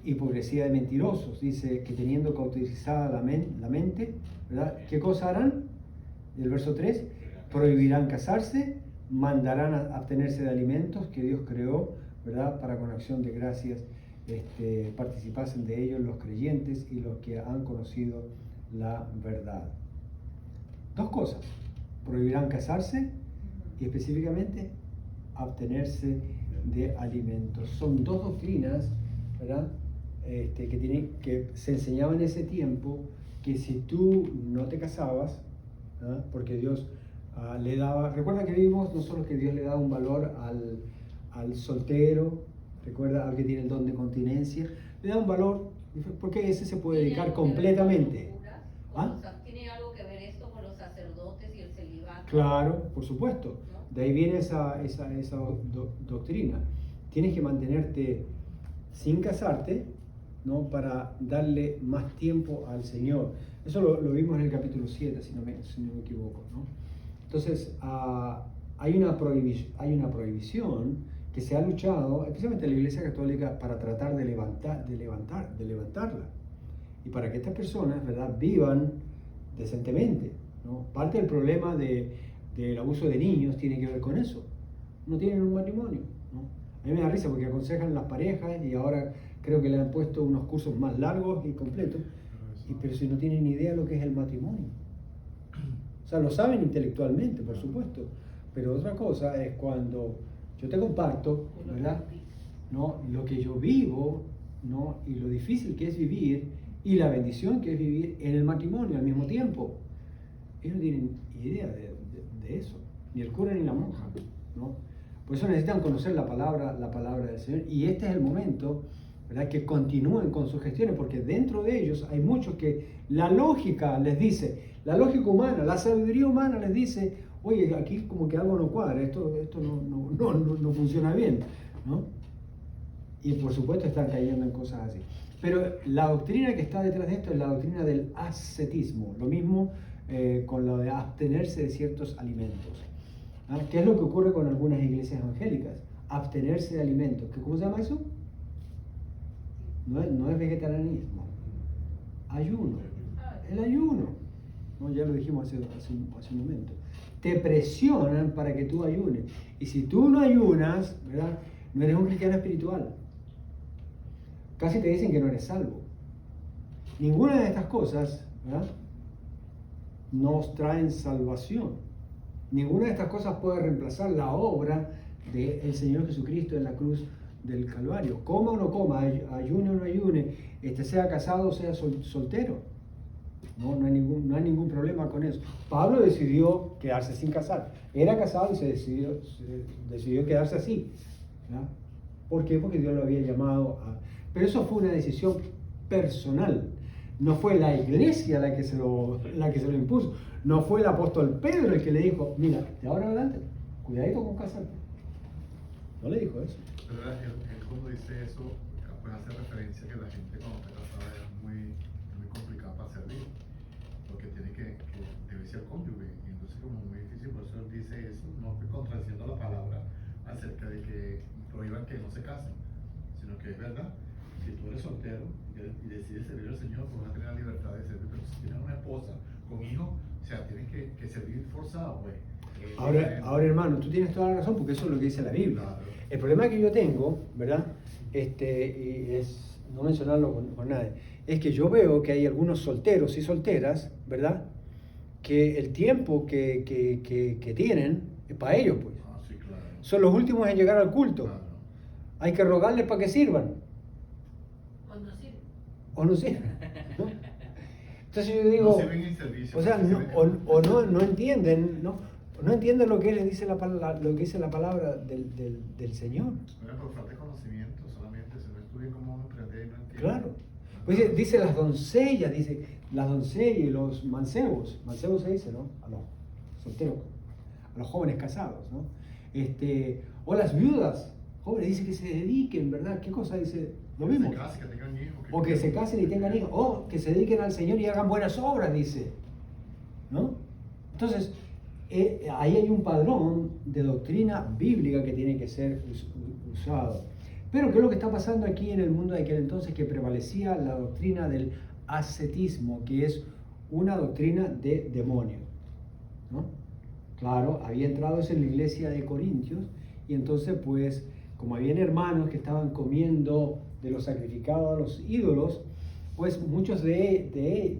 Hipocresía de mentirosos. Dice que teniendo cauterizada la mente, ¿verdad? ¿Qué cosa harán? El verso 3, prohibirán casarse, mandarán a abstenerse de alimentos que Dios creó, ¿verdad? Para con acción de gracias participasen de ellos los creyentes y los que han conocido la verdad. Dos cosas, prohibirán casarse y específicamente abstenerse de alimentos. Son dos doctrinas, ¿verdad? Que se enseñaba en ese tiempo, que si tú no te casabas, ¿verdad? Porque Dios le daba, recuerda que vimos no solo que Dios le da un valor al soltero, recuerda al que tiene el don de continencia, le da un valor, porque ese se puede dedicar completamente. ¿Ah? ¿Tiene algo que ver esto con los sacerdotes y el celibato? Claro, por supuesto. ¿No? De ahí viene esa doctrina. Tienes que mantenerte sin casarte, ¿no? Para darle más tiempo al Señor. Eso lo vimos en el capítulo 7, si no me equivoco, ¿no? Entonces, hay una prohibición que se ha luchado, especialmente en la Iglesia Católica, para tratar de levantarla. Y para que estas personas, ¿verdad?, vivan decentemente, ¿no? Parte del problema del abuso de niños tiene que ver con eso. No tienen un matrimonio, ¿no? A mí me da risa porque aconsejan las parejas y ahora creo que le han puesto unos cursos más largos y completos, pero si no tienen ni idea de lo que es el matrimonio. O sea, lo saben intelectualmente, por supuesto, pero otra cosa es cuando yo te comparto, ¿verdad?, ¿no?, lo que yo vivo, ¿no?, y lo difícil que es vivir y la bendición que es vivir en el matrimonio al mismo tiempo. Ellos no tienen idea de eso, ni el cura ni la monja, ¿no? Por eso necesitan conocer la palabra del Señor, y este es el momento, ¿verdad?, que continúen con sus gestiones, porque dentro de ellos hay muchos que la lógica les dice, la lógica humana, la sabiduría humana les dice, oye, aquí como que algo no cuadra, esto no funciona bien, ¿no? Y por supuesto están cayendo en cosas así. Pero la doctrina que está detrás de esto es la doctrina del ascetismo, lo mismo con lo de abstenerse de ciertos alimentos. ¿Ah? ¿Qué es lo que ocurre con algunas iglesias evangélicas? Abstenerse de alimentos. ¿Cómo se llama eso? No es vegetarianismo, ayuno, el ayuno. ¿No? Ya lo dijimos hace un momento. Te presionan para que tú ayunes. Y si tú no ayunas, ¿verdad?, no eres un cristiano espiritual. Casi te dicen que no eres salvo. Ninguna de estas cosas, ¿verdad?, nos traen salvación. Ninguna de estas cosas puede reemplazar la obra del Señor Jesucristo en la cruz del Calvario. Coma o no coma, ayune o no ayune, sea casado o sea soltero. No hay ningún problema con eso. Pablo decidió quedarse sin casar. Era casado y se decidió quedarse así, ¿verdad? ¿Por qué? Porque Dios lo había llamado a... Pero eso fue una decisión personal. No fue la iglesia la que se lo impuso. No fue el apóstol Pedro el que le dijo, mira, de ahora en adelante, cuidadito con casarte. No le dijo eso. Pero él cuando dice eso, pues hace referencia que la gente cuando está casada es muy complicada para servir, porque tiene que debe ser cónyuge, y entonces como muy difícil, por eso él dice eso, no contradiciendo la palabra acerca de que prohíban que no se casen, sino que es verdad, si tú eres soltero y decides servir al Señor, pues vas a tener la libertad de servir, pero si tienes una esposa con hijos, o sea, tienes que servir forzado, pues. Ahora hermano, tú tienes toda la razón, porque eso es lo que dice la Biblia. Claro. El problema que yo tengo, ¿verdad?, y es no mencionarlo con nadie, es que yo veo que hay algunos solteros y solteras, ¿verdad?, que el tiempo que tienen es para ellos, pues. Sí, claro. Son los últimos en llegar al culto. Claro. Hay que rogarles para que sirvan. O no sirven, ¿no? Entonces yo digo, No sirven en servicio, o sea, no entienden, no entienden lo que dice la palabra del Señor. Bueno, por falta de conocimiento solamente, se no estudia cómo emprender y no entiende. Claro. Pues dice las doncellas y los mancebos se dice, ¿no? A los solteros, a los jóvenes casados, ¿no? O las viudas, jóvenes, dice que se dediquen, ¿verdad? ¿Qué cosa dice? Lo mismo. Que se casen, que tengan hijos. O que se casen y tengan hijos, o que se dediquen al Señor y hagan buenas obras, dice, ¿no? Entonces, ahí hay un padrón de doctrina bíblica que tiene que ser usado. Pero ¿qué es lo que está pasando aquí en el mundo de aquel entonces? Que prevalecía la doctrina del ascetismo, que es una doctrina de demonio, ¿no? Claro, había entrado eso en la iglesia de Corintios, y entonces pues, como habían hermanos que estaban comiendo de lo sacrificado a los ídolos, pues muchos de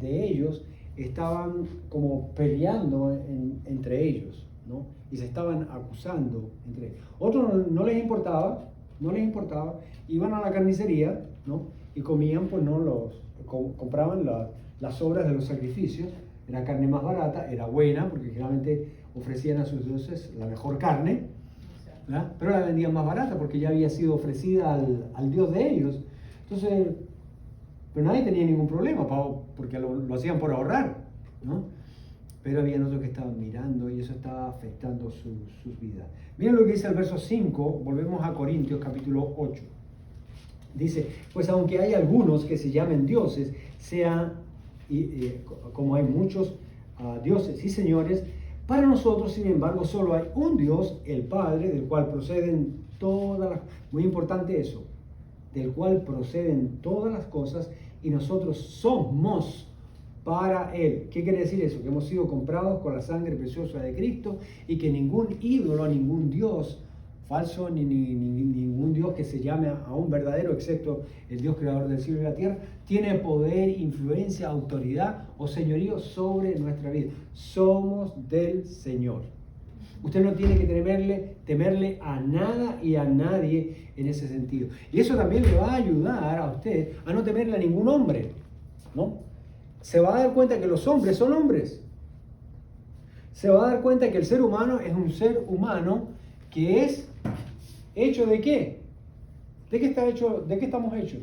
ellos estaban como peleando entre ellos, ¿no? Y se estaban acusando entre ellos. Otros no les importaba, iban a la carnicería, ¿no? Y comían, pues no compraban las sobras de los sacrificios, era carne más barata, era buena, porque generalmente ofrecían a sus dioses la mejor carne, ¿verdad? Pero la vendían más barata porque ya había sido ofrecida al dios de ellos. Entonces, pero nadie tenía ningún problema, porque lo hacían por ahorrar, ¿no? Pero había otros que estaban mirando y eso estaba afectando sus vidas. Miren lo que dice el verso 5, volvemos a Corintios capítulo 8. Dice, pues aunque hay algunos que se llamen dioses, como hay muchos dioses y señores, para nosotros, sin embargo, solo hay un Dios, el Padre, del cual proceden todas las... Muy importante eso, del cual proceden todas las cosas, y nosotros somos para Él. ¿Qué quiere decir eso? Que hemos sido comprados con la sangre preciosa de Cristo, y que ningún ídolo, ningún Dios falso, ni ningún Dios que se llame a un verdadero, excepto el Dios creador del cielo y la tierra, tiene poder, influencia, autoridad o señorío sobre nuestra vida. Somos del Señor. Usted no tiene que temerle a nada y a nadie en ese sentido. Y eso también le va a ayudar a usted a no temerle a ningún hombre, ¿no? Se va a dar cuenta que los hombres son hombres. Se va a dar cuenta que el ser humano es un ser humano que es hecho ¿de qué? ¿De qué está hecho? ¿De qué estamos hechos?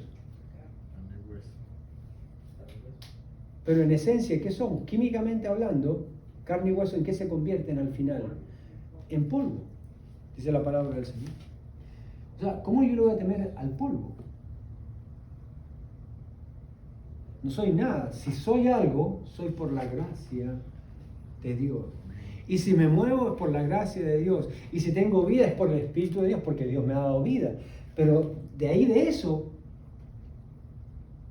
Pero en esencia, ¿qué somos? Químicamente hablando, carne y hueso, ¿en qué se convierten al final? En polvo, dice la palabra del Señor. O sea, ¿cómo yo le voy a temer al polvo? No soy nada. Si soy algo, soy por la gracia de Dios. Y si me muevo es por la gracia de Dios. Y si tengo vida es por el Espíritu de Dios, porque Dios me ha dado vida. Pero de ahí de eso,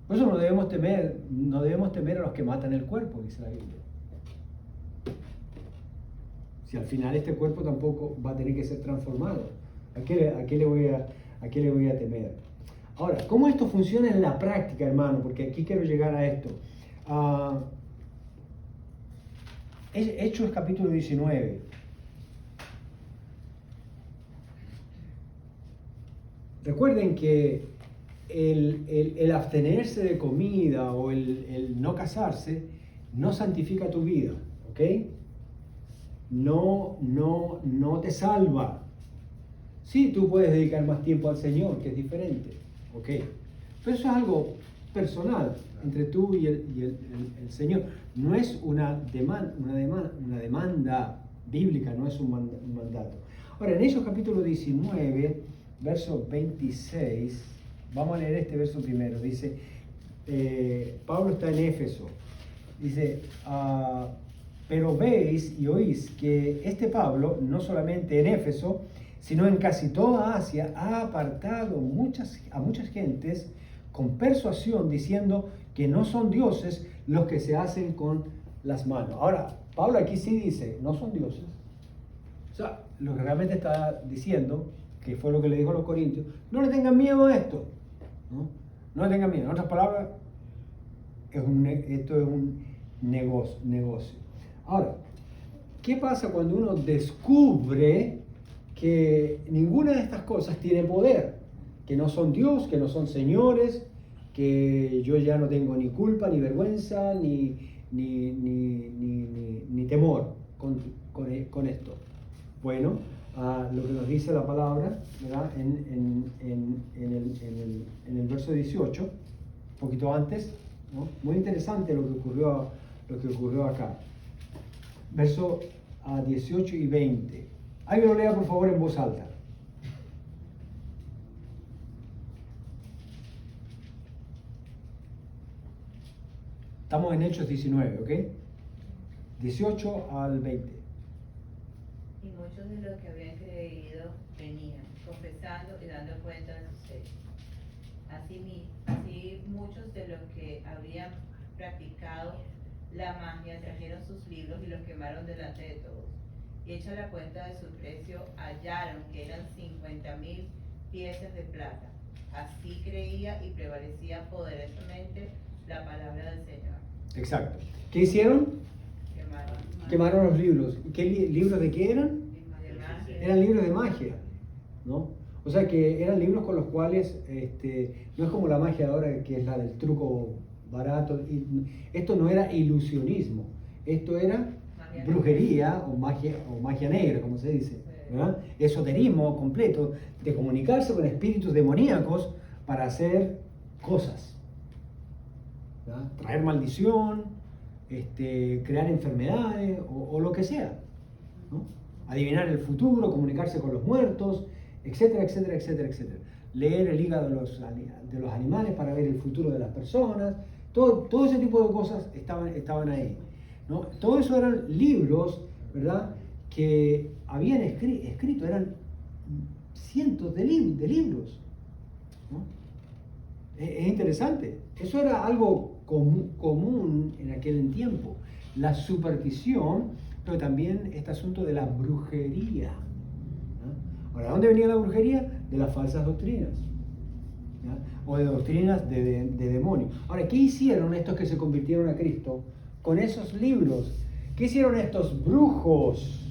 por eso no debemos temer a los que matan el cuerpo, dice la Biblia. Si al final este cuerpo tampoco va a tener que ser transformado, ¿a qué le voy a temer? Ahora, ¿cómo esto funciona en la práctica, hermano? Porque aquí quiero llegar a esto. Hechos capítulo 19. Recuerden que el abstenerse de comida o el no casarse no santifica tu vida, ¿ok? No te salva. Sí, tú puedes dedicar más tiempo al Señor, que es diferente, ¿ok? Pero eso es algo personal entre tú y el Señor. No es una demanda bíblica, no es un mandato. Ahora, en Hechos capítulo 19, verso 26, vamos a leer este verso primero. Dice, Pablo está en Éfeso. Dice, pero veis y oís que este Pablo, no solamente en Éfeso, sino en casi toda Asia, ha apartado a muchas gentes con persuasión, diciendo que no son dioses los que se hacen con las manos. Ahora, Pablo aquí sí dice, no son dioses. O sea, lo que realmente está diciendo, que fue lo que le dijo a los corintios, no le tengan miedo a esto. No le tengan miedo. En otras palabras, esto es un negocio. Ahora, ¿qué pasa cuando uno descubre que ninguna de estas cosas tiene poder? Que no son Dios, que no son señores, que yo ya no tengo ni culpa, ni vergüenza, ni temor con esto. Bueno, lo que nos dice la palabra, ¿verdad? En el verso 18, un poquito antes, ¿no? Muy interesante lo que ocurrió acá. Verso 18 y 20. Alguien lo lea por favor en voz alta. Estamos en Hechos 19, ¿ok? 18 al 20. Y muchos de los que habían creído venían, confesando y dando cuenta de sus hechos. Así muchos de los que habían practicado la magia trajeron sus libros y los quemaron delante de todos. Y hecha la cuenta de su precio, hallaron que eran 50,000 piezas de plata. Así creía y prevalecía poderosamente la palabra del Señor. Exacto. ¿Qué hicieron? Quemaron los libros. ¿Y qué libros de qué eran? De magia. Eran libros de magia, ¿no? O sea que eran libros con los cuales, no es como la magia de ahora, que es la del truco barato. Esto no era ilusionismo, esto era brujería o magia negra, como se dice, ¿verdad? Esoterismo completo, de comunicarse con espíritus demoníacos para hacer cosas, ¿verdad? Traer maldición, crear enfermedades o lo que sea, ¿no? Adivinar el futuro, comunicarse con los muertos, etcétera, etcétera, etcétera, etcétera. Leer el hígado de los animales para ver el futuro de las personas. Todo ese tipo de cosas estaban ahí, ¿no? Todo eso eran libros, ¿verdad?, que habían escrito, eran cientos de libros, ¿no? Es interesante. Eso era algo común en aquel tiempo. La superstición, pero también este asunto de la brujería, ¿no? Ahora, ¿de dónde venía la brujería? De las falsas doctrinas, ¿ya? O de doctrinas de demonios. Ahora, ¿qué hicieron estos que se convirtieron a Cristo con esos libros? ¿Qué hicieron estos brujos?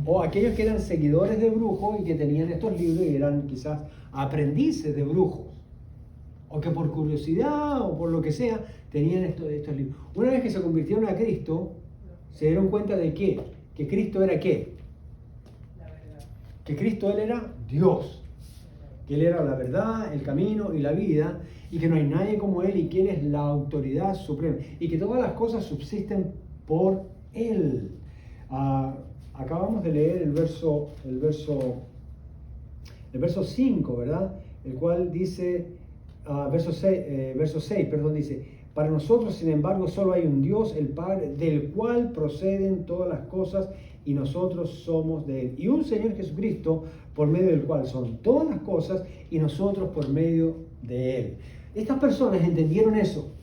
O aquellos que eran seguidores de brujos y que tenían estos libros y eran quizás aprendices de brujos. O que por curiosidad o por lo que sea tenían estos libros. Una vez que se convirtieron a Cristo, se dieron cuenta de ¿qué? Que Cristo era ¿qué? La verdad. Que Cristo Él era Dios. Que Él era la verdad, el camino y la vida. Y que no hay nadie como Él y que Él es la autoridad suprema. Y que todas las cosas subsisten por Él. Acabamos de leer el verso 5, ¿verdad? El cual dice, verso 6, dice, para nosotros, sin embargo, solo hay un Dios, el Padre, del cual proceden todas las cosas y nosotros somos de Él. Y un Señor Jesucristo, por medio del cual son todas las cosas y nosotros por medio de Él. Estas personas entendieron eso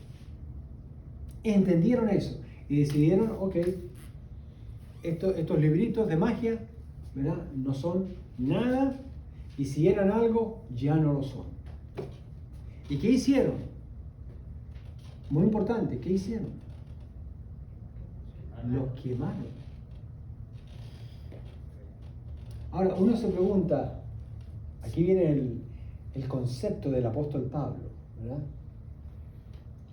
y decidieron, ok, estos libritos de magia, ¿verdad?, no son nada, y si eran algo, ya no lo son. ¿Y qué hicieron? Muy importante, ¿qué hicieron? Los quemaron. Ahora, uno se pregunta, aquí viene el concepto del apóstol Pablo, ¿verdad?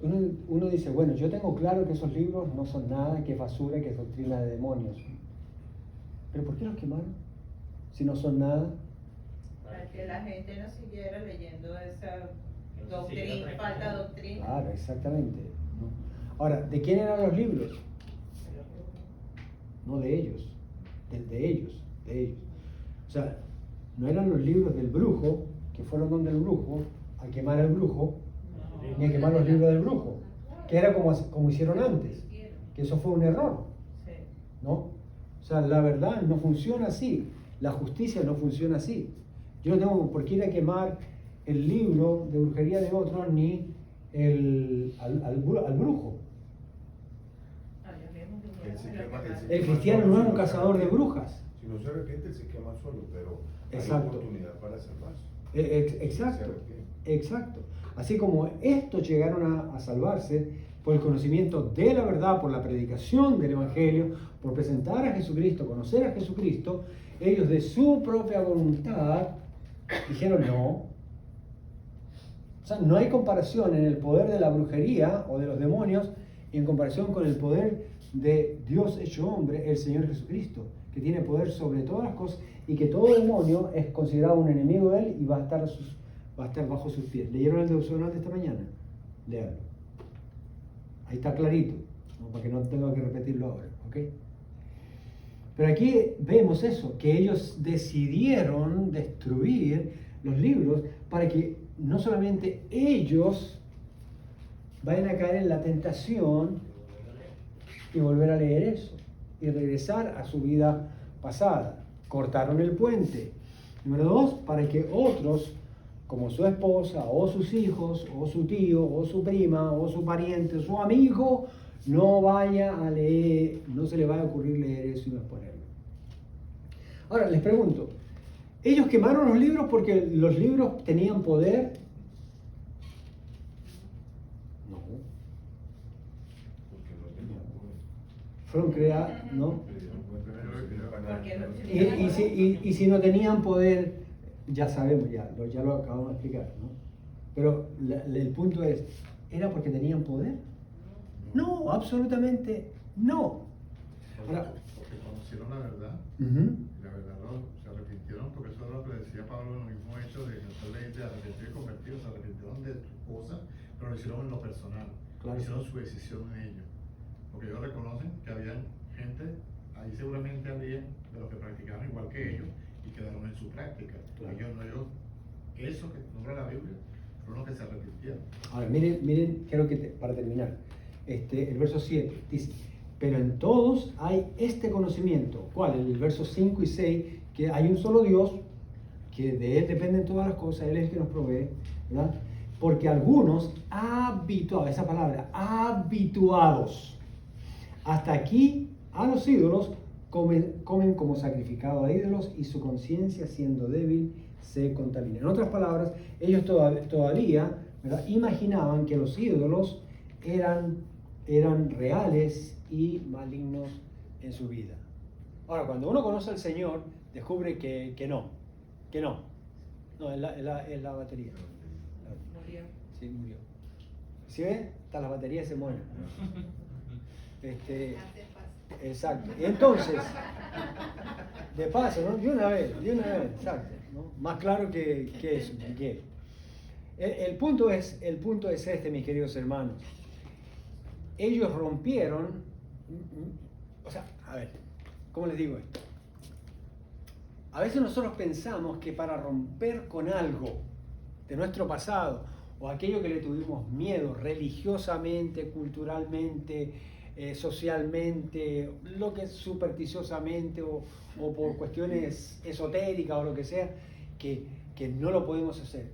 Uno dice, bueno, yo tengo claro que esos libros no son nada, que es basura, que es doctrina de demonios. ¿Pero por qué los quemaron? Si no son nada. Para que la gente no siguiera leyendo esa doctrina, falta doctrina. Claro, exactamente, ¿no? Ahora, ¿de quién eran los libros? No de ellos, de ellos. O sea, no eran los libros del brujo, que fueron donde el brujo, a quemar al brujo, ni a quemar los libros del brujo, que era como hicieron antes, que eso fue un error, ¿no? O sea, la verdad no funciona así, la justicia no funciona así. Yo no tengo por qué ir a quemar el libro de brujería de otro ni al brujo. El cristiano no es un cazador de brujas. Si no se arrepiente, él se quema solo, pero Exacto. hay oportunidad para salvarse. Exacto. Así como estos llegaron a salvarse por el conocimiento de la verdad, por la predicación del Evangelio, por presentar a Jesucristo, conocer a Jesucristo, ellos de su propia voluntad dijeron no. O sea, no hay comparación en el poder de la brujería o de los demonios en comparación con el poder de Dios hecho hombre, el Señor Jesucristo, que tiene poder sobre todas las cosas y que todo demonio es considerado un enemigo de Él y va a estar bajo sus pies. ¿Leyeron el devocional de esta mañana? Léanlo. Ahí está clarito, ¿no? Para que no tenga que repetirlo ahora, ¿ok? Pero aquí vemos eso, que ellos decidieron destruir los libros para que no solamente ellos vayan a caer en la tentación y volver a leer eso, y regresar a su vida pasada. Cortaron el puente. Número 2, para que otros, como su esposa, o sus hijos, o su tío, o su prima, o su pariente, o su amigo, no vaya a leer, no se le vaya a ocurrir leer eso y no exponerlo. Ahora, les pregunto, ¿ellos quemaron los libros porque los libros tenían poder? No. Porque no tenía Fueron creados, ¿no? Porque Y si no tenían poder, ya sabemos, ya lo acabamos de explicar, ¿no? Pero el punto es, ¿era porque tenían poder? No, absolutamente no. Ahora, Porque conocieron la verdad, ujú, y la verdad se arrepintieron, porque eso es lo que decía Pablo en el mismo hecho de que esta ley de arrepentir y convertido, se arrepintieron de sus cosas, pero lo hicieron en lo personal, Claro. hicieron su decisión en ello. Porque ellos reconocen que había gente, ahí seguramente había de los que practicaban igual que ellos y quedaron en su práctica. Claro. Eso que nombra la Biblia, fueron los que se arrepintieron. ahora miren, creo que para terminar, el verso 7 dice, pero en todos hay este conocimiento. ¿Cuál? El verso 5 y 6, que hay un solo Dios, que de Él dependen todas las cosas, Él es el que nos provee, ¿verdad? Porque algunos habituados, esa palabra, habituados, hasta aquí a los ídolos, comen como sacrificado a ídolos y su conciencia, siendo débil, se contamina. En otras palabras, ellos todavía, ¿verdad?, imaginaban que los ídolos eran reales y malignos en su vida. Ahora, cuando uno conoce al Señor, descubre que no. No, es la batería. Murió. Sí, murió. ¿Sí ven? Hasta las baterías se mueren. Hace paz. Exacto. Y entonces, de paso, ¿no? De una vez, exacto, ¿no? Más claro que eso, si quiere. El punto es este, mis queridos hermanos. Ellos rompieron, o sea, a ver, ¿cómo les digo esto? A veces nosotros pensamos que para romper con algo de nuestro pasado, o aquello que le tuvimos miedo religiosamente, culturalmente, socialmente, lo que es supersticiosamente o por cuestiones esotéricas o lo que sea, que no lo podemos hacer,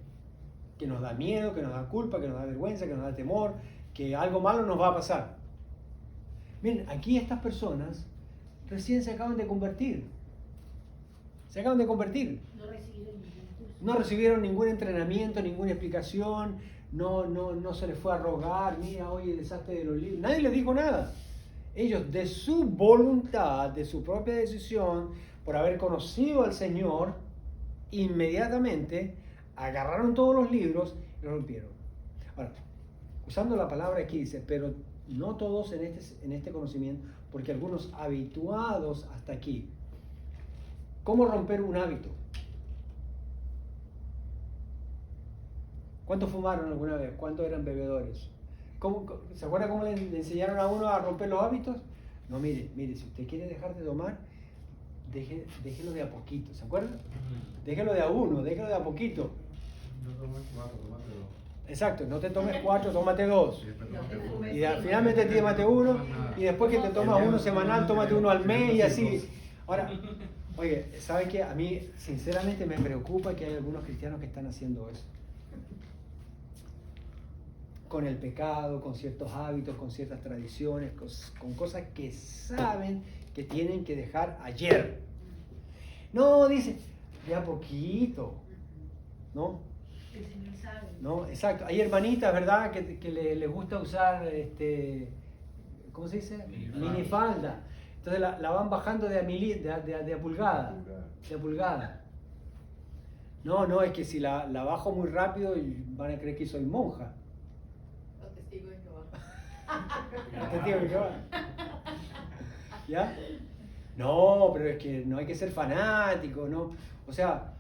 que nos da miedo, que nos da culpa, que nos da vergüenza, que nos da temor, que algo malo nos va a pasar. Miren, aquí estas personas recién se acaban de convertir. Se acaban de convertir. No recibieron ningún curso. No recibieron ningún entrenamiento, ninguna explicación, no se les fue a rogar, mira, oye, el desastre de los libros. Nadie les dijo nada. Ellos, de su voluntad, de su propia decisión, por haber conocido al Señor, inmediatamente agarraron todos los libros y los rompieron. Ahora, usando la palabra aquí dice, pero no todos en este conocimiento, porque algunos habituados hasta aquí. ¿Cómo romper un hábito? ¿Cuántos fumaron alguna vez? ¿Cuántos eran bebedores? ¿Se acuerda cómo le enseñaron a uno a romper los hábitos? No, mire, si usted quiere dejar de tomar, déjelo de a poquito, ¿se acuerdan? Déjelo de a uno, déjelo de a poquito. No tomes 4, tómate 2. Exacto, no te tomes 4, tómate 2. Y después No tómate te uno. fumes. Y finalmente te tómate uno, y después que te tomas uno semanal, tómate uno al mes y así. Ahora, oye, ¿sabe qué? A mí sinceramente me preocupa que hay algunos cristianos que están haciendo eso. Con el pecado, con ciertos hábitos, con ciertas tradiciones, con cosas que saben que tienen que dejar ayer. No, dice, de a poquito, ¿no? El Señor sabe. No, exacto. Hay hermanitas, ¿verdad?, que les gusta usar, ¿cómo se dice? Minifalda. Entonces la van bajando de a pulgada. De a pulgada. No, es que si la bajo muy rápido van a creer que soy monja. Los testigos de Jehová. Testigo de Jehová. ¿Ya? No, pero es que no hay que ser fanático, ¿no? O sea,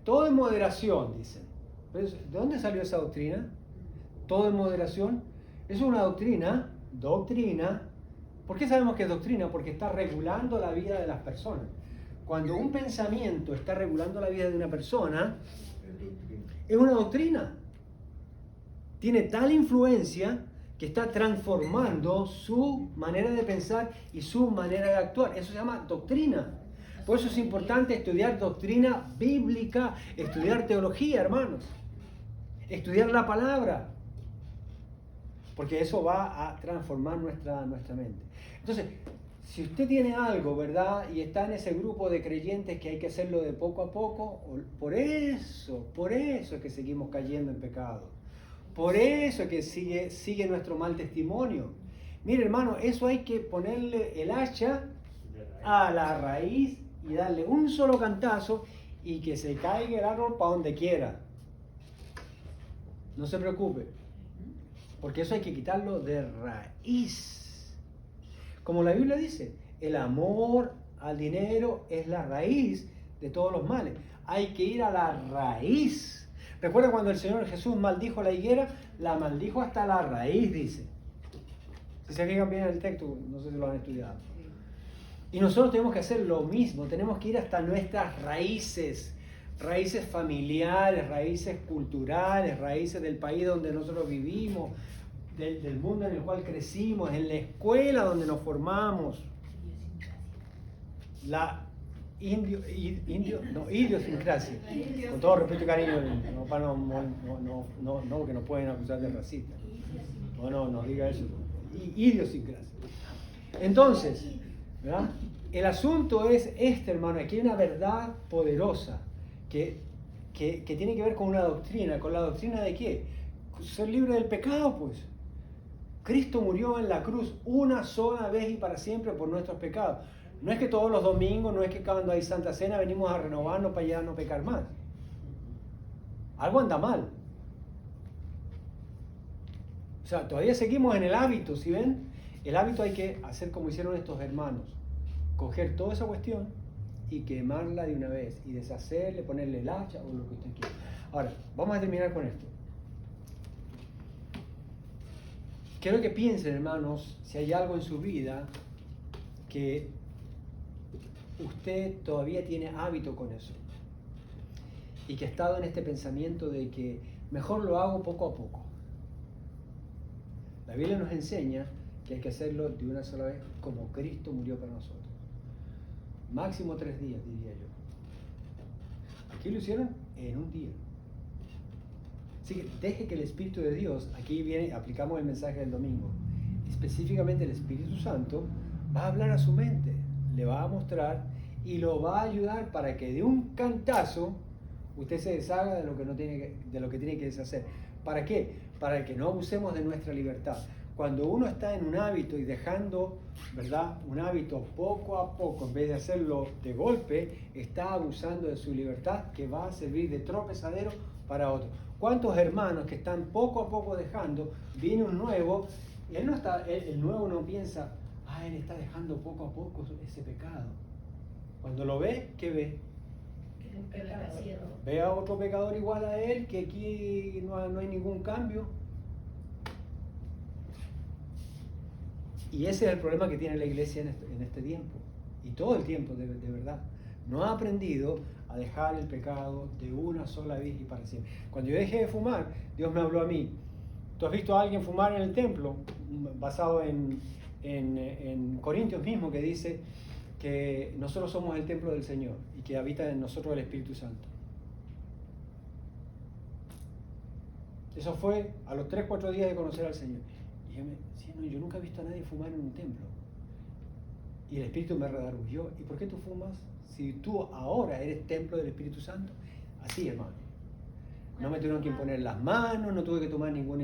todo en moderación, dicen. ¿De dónde salió esa doctrina? Todo en moderación. Es una doctrina. ¿Por qué sabemos que es doctrina? Porque está regulando la vida de las personas. Cuando un pensamiento está regulando la vida de una persona, es una doctrina. Tiene tal influencia que está transformando su manera de pensar y su manera de actuar. Eso se llama doctrina. Por eso es importante estudiar doctrina bíblica, estudiar teología, hermanos. Estudiar la palabra. Porque eso va a transformar nuestra mente. Entonces, si usted tiene algo, ¿verdad? Y está en ese grupo de creyentes que hay que hacerlo de poco a poco, por eso es que seguimos cayendo en pecado. Por eso es que sigue nuestro mal testimonio. Mire, hermano, eso hay que ponerle el hacha a la raíz y darle un solo cantazo y que se caiga el árbol para donde quiera. No se preocupe, porque eso hay que quitarlo de raíz. Como la Biblia dice, el amor al dinero es la raíz de todos los males. Hay que ir a la raíz. ¿Recuerda cuando el Señor Jesús maldijo la higuera? La maldijo hasta la raíz, dice. Si se fijan bien en el texto, no sé si lo han estudiado. Y nosotros tenemos que hacer lo mismo, tenemos que ir hasta nuestras raíces, raíces familiares, raíces culturales, raíces del país donde nosotros vivimos, del mundo en el cual crecimos, en la escuela donde nos formamos. La idiosincrasia, con todo respeto y cariño, no, que nos pueden acusar de racista. No diga eso. Idiosincrasia. Entonces, ¿verdad? El asunto es hermano, aquí hay una verdad poderosa que tiene que ver con una doctrina. ¿Con la doctrina de qué? Ser libre del pecado, pues. Cristo murió en la cruz una sola vez y para siempre por nuestros pecados. No es que todos los domingos, no es que cuando hay Santa Cena venimos a renovarnos para ya no pecar más. Algo anda mal. O sea, todavía seguimos en el hábito, ¿sí ven? El hábito hay que hacer como hicieron estos hermanos. Coger toda esa cuestión y quemarla de una vez. Y deshacerle, ponerle el hacha o lo que usted quiera. Ahora, vamos a terminar con esto. Quiero que piensen, hermanos, si hay algo en su vida que usted todavía tiene hábito con eso. Y que ha estado en este pensamiento de que mejor lo hago poco a poco. La Biblia nos enseña que hay que hacerlo de una sola vez como Cristo murió para nosotros. Máximo 3 días, diría yo. Aquí lo hicieron en un día. Así que deje que el Espíritu de Dios, aquí viene, aplicamos el mensaje del domingo, específicamente el Espíritu Santo, va a hablar a su mente, le va a mostrar y lo va a ayudar para que de un cantazo usted se deshaga de lo que tiene que deshacer. ¿Para qué? Para que no abusemos de nuestra libertad. Cuando uno está en un hábito y dejando, ¿verdad?, un hábito poco a poco, en vez de hacerlo de golpe, está abusando de su libertad que va a servir de tropezadero para otros. ¿Cuántos hermanos que están poco a poco dejando, viene un nuevo, y el nuevo no piensa, él está dejando poco a poco ese pecado? Cuando lo ve, ¿qué ve? Ve a otro pecador igual a él, que aquí no hay ningún cambio. Y ese es el problema que tiene la iglesia en este tiempo. Y todo el tiempo, de verdad. No ha aprendido a dejar el pecado de una sola vez y para siempre. Cuando yo dejé de fumar, Dios me habló a mí. ¿Tú has visto a alguien fumar en el templo? Basado en Corintios mismo, que dice que nosotros somos el templo del Señor y que habita en nosotros el Espíritu Santo. Eso fue a los 3-4 días de conocer al Señor. Y yo nunca he visto a nadie fumar en un templo. Y el Espíritu me redarguyó. ¿Y por qué tú fumas si tú ahora eres templo del Espíritu Santo? Así, hermano. No me tuvieron que imponer las manos, no tuve que tomar ningún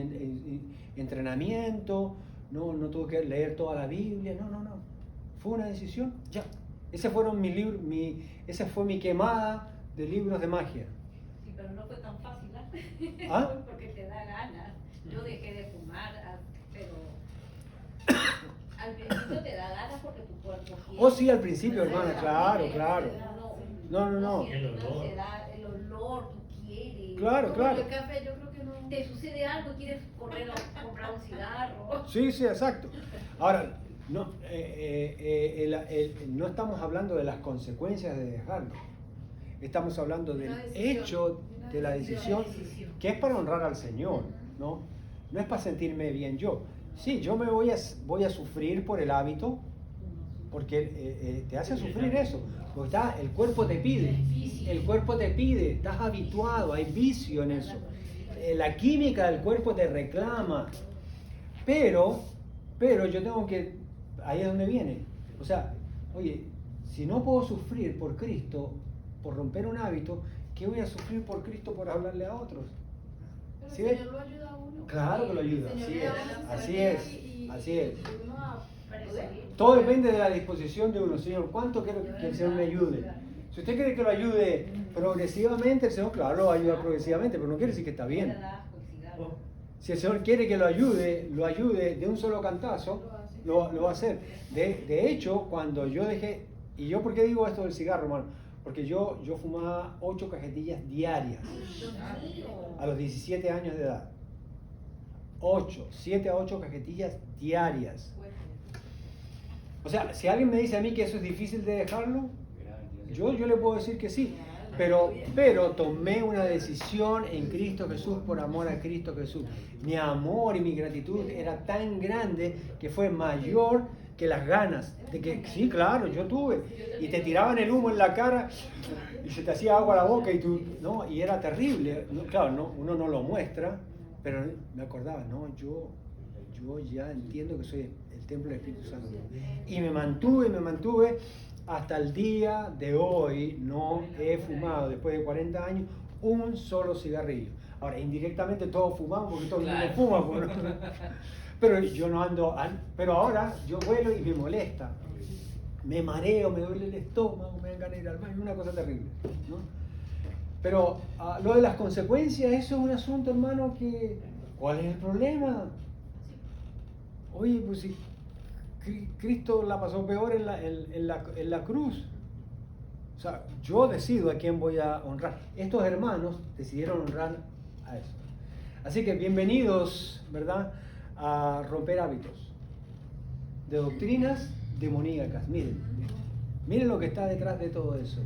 entrenamiento, no tuve que leer toda la Biblia, no. Fue una decisión, ya. Ese fue mi quemada de libros de magia. Sí, pero no fue tan fácil, ¿Ah? Porque te da ganas. Yo dejé de fumar, pero al principio te da ganas porque tu cuerpo quiere. Oh, sí, al principio, hermana, claro. No. El olor, tú quieres. Claro. El café, yo creo que no. Te sucede algo, quieres correr a comprar un cigarro. Sí, exacto. Ahora, no estamos hablando de las consecuencias de dejarlo. Estamos hablando del hecho de la decisión, que es para honrar al Señor, ¿no? No es para sentirme bien yo. Sí, yo voy a sufrir por el hábito, porque te hace sufrir eso. Porque el cuerpo te pide, estás habituado, hay vicio en eso. La química del cuerpo te reclama. Pero yo tengo que, ahí es donde viene. O sea, oye, si no puedo sufrir por Cristo, por romper un hábito, ¿qué voy a sufrir por Cristo por hablarle a otros? Pero ¿Sí el ves? Señor lo ayuda a uno. Claro que lo ayuda, El Señor así le da es, la así fuerza es, y así es. uno a poder. Todo depende de la disposición de uno. Señor, ¿cuánto quiero que el Señor me ayude? Si usted quiere que lo ayude progresivamente, el Señor, claro, lo va a ayudar progresivamente, pero no quiere decir que está bien. Si el Señor quiere que lo ayude de un solo cantazo, lo va a hacer. De hecho, cuando yo dejé, y yo, ¿por qué digo esto del cigarro, hermano? Porque yo fumaba 8 cajetillas diarias a los 17 años de edad. 7 a 8 cajetillas diarias. O sea, si alguien me dice a mí que eso es difícil de dejarlo, yo le puedo decir que sí. Pero tomé una decisión en Cristo Jesús por amor a Cristo Jesús. Mi amor y mi gratitud era tan grande que fue mayor que las ganas de que, sí, claro, yo tuve. Y te tiraban el humo en la cara y se te hacía agua a la boca y tú, ¿no? Y era terrible. Claro, no, uno no lo muestra, pero me acordaba, no, yo ya entiendo que soy el templo del Espíritu Santo. Y me mantuve hasta el día de hoy. No he fumado después de 40 años un solo cigarrillo. Ahora, indirectamente todos fumamos porque todo el mundo fuma. ¿No? Pero yo no ando, pero ahora yo vuelo y me molesta. Me mareo, me duele el estómago, me dan ganas de ir al baño, una cosa terrible, ¿no? Pero lo de las consecuencias, eso es un asunto, hermano, que... ¿Cuál es el problema? Oye, pues si Cristo la pasó peor en la cruz. O sea, yo decido a quién voy a honrar. Estos hermanos decidieron honrar a eso. Así que bienvenidos, ¿verdad?, a romper hábitos de doctrinas demoníacas. Miren lo que está detrás de todo eso.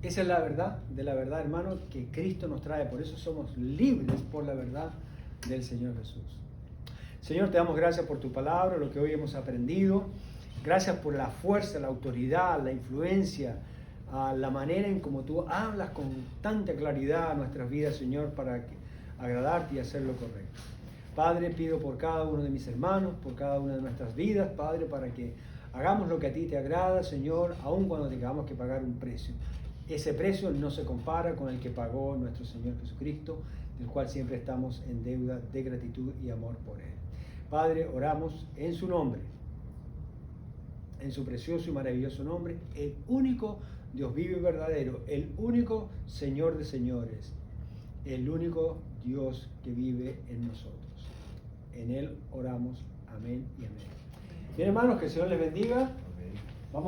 Esa es la verdad de la verdad, hermano, que Cristo nos trae. Por eso somos libres por la verdad del Señor Jesús. Señor, te damos gracias por tu palabra, lo que hoy hemos aprendido. Gracias por la fuerza, la autoridad, la influencia, la manera en cómo tú hablas con tanta claridad a nuestras vidas, Señor, para agradarte y hacer lo correcto. Padre, pido por cada uno de mis hermanos, por cada una de nuestras vidas, Padre, para que hagamos lo que a ti te agrada, Señor, aun cuando tengamos que pagar un precio. Ese precio no se compara con el que pagó nuestro Señor Jesucristo, del cual siempre estamos en deuda de gratitud y amor por Él. Padre, oramos en su nombre, en su precioso y maravilloso nombre, el único Dios vivo y verdadero, el único Señor de señores, el único Dios que vive en nosotros. En Él oramos. Amén y amén. Bien, hermanos, que el Señor les bendiga.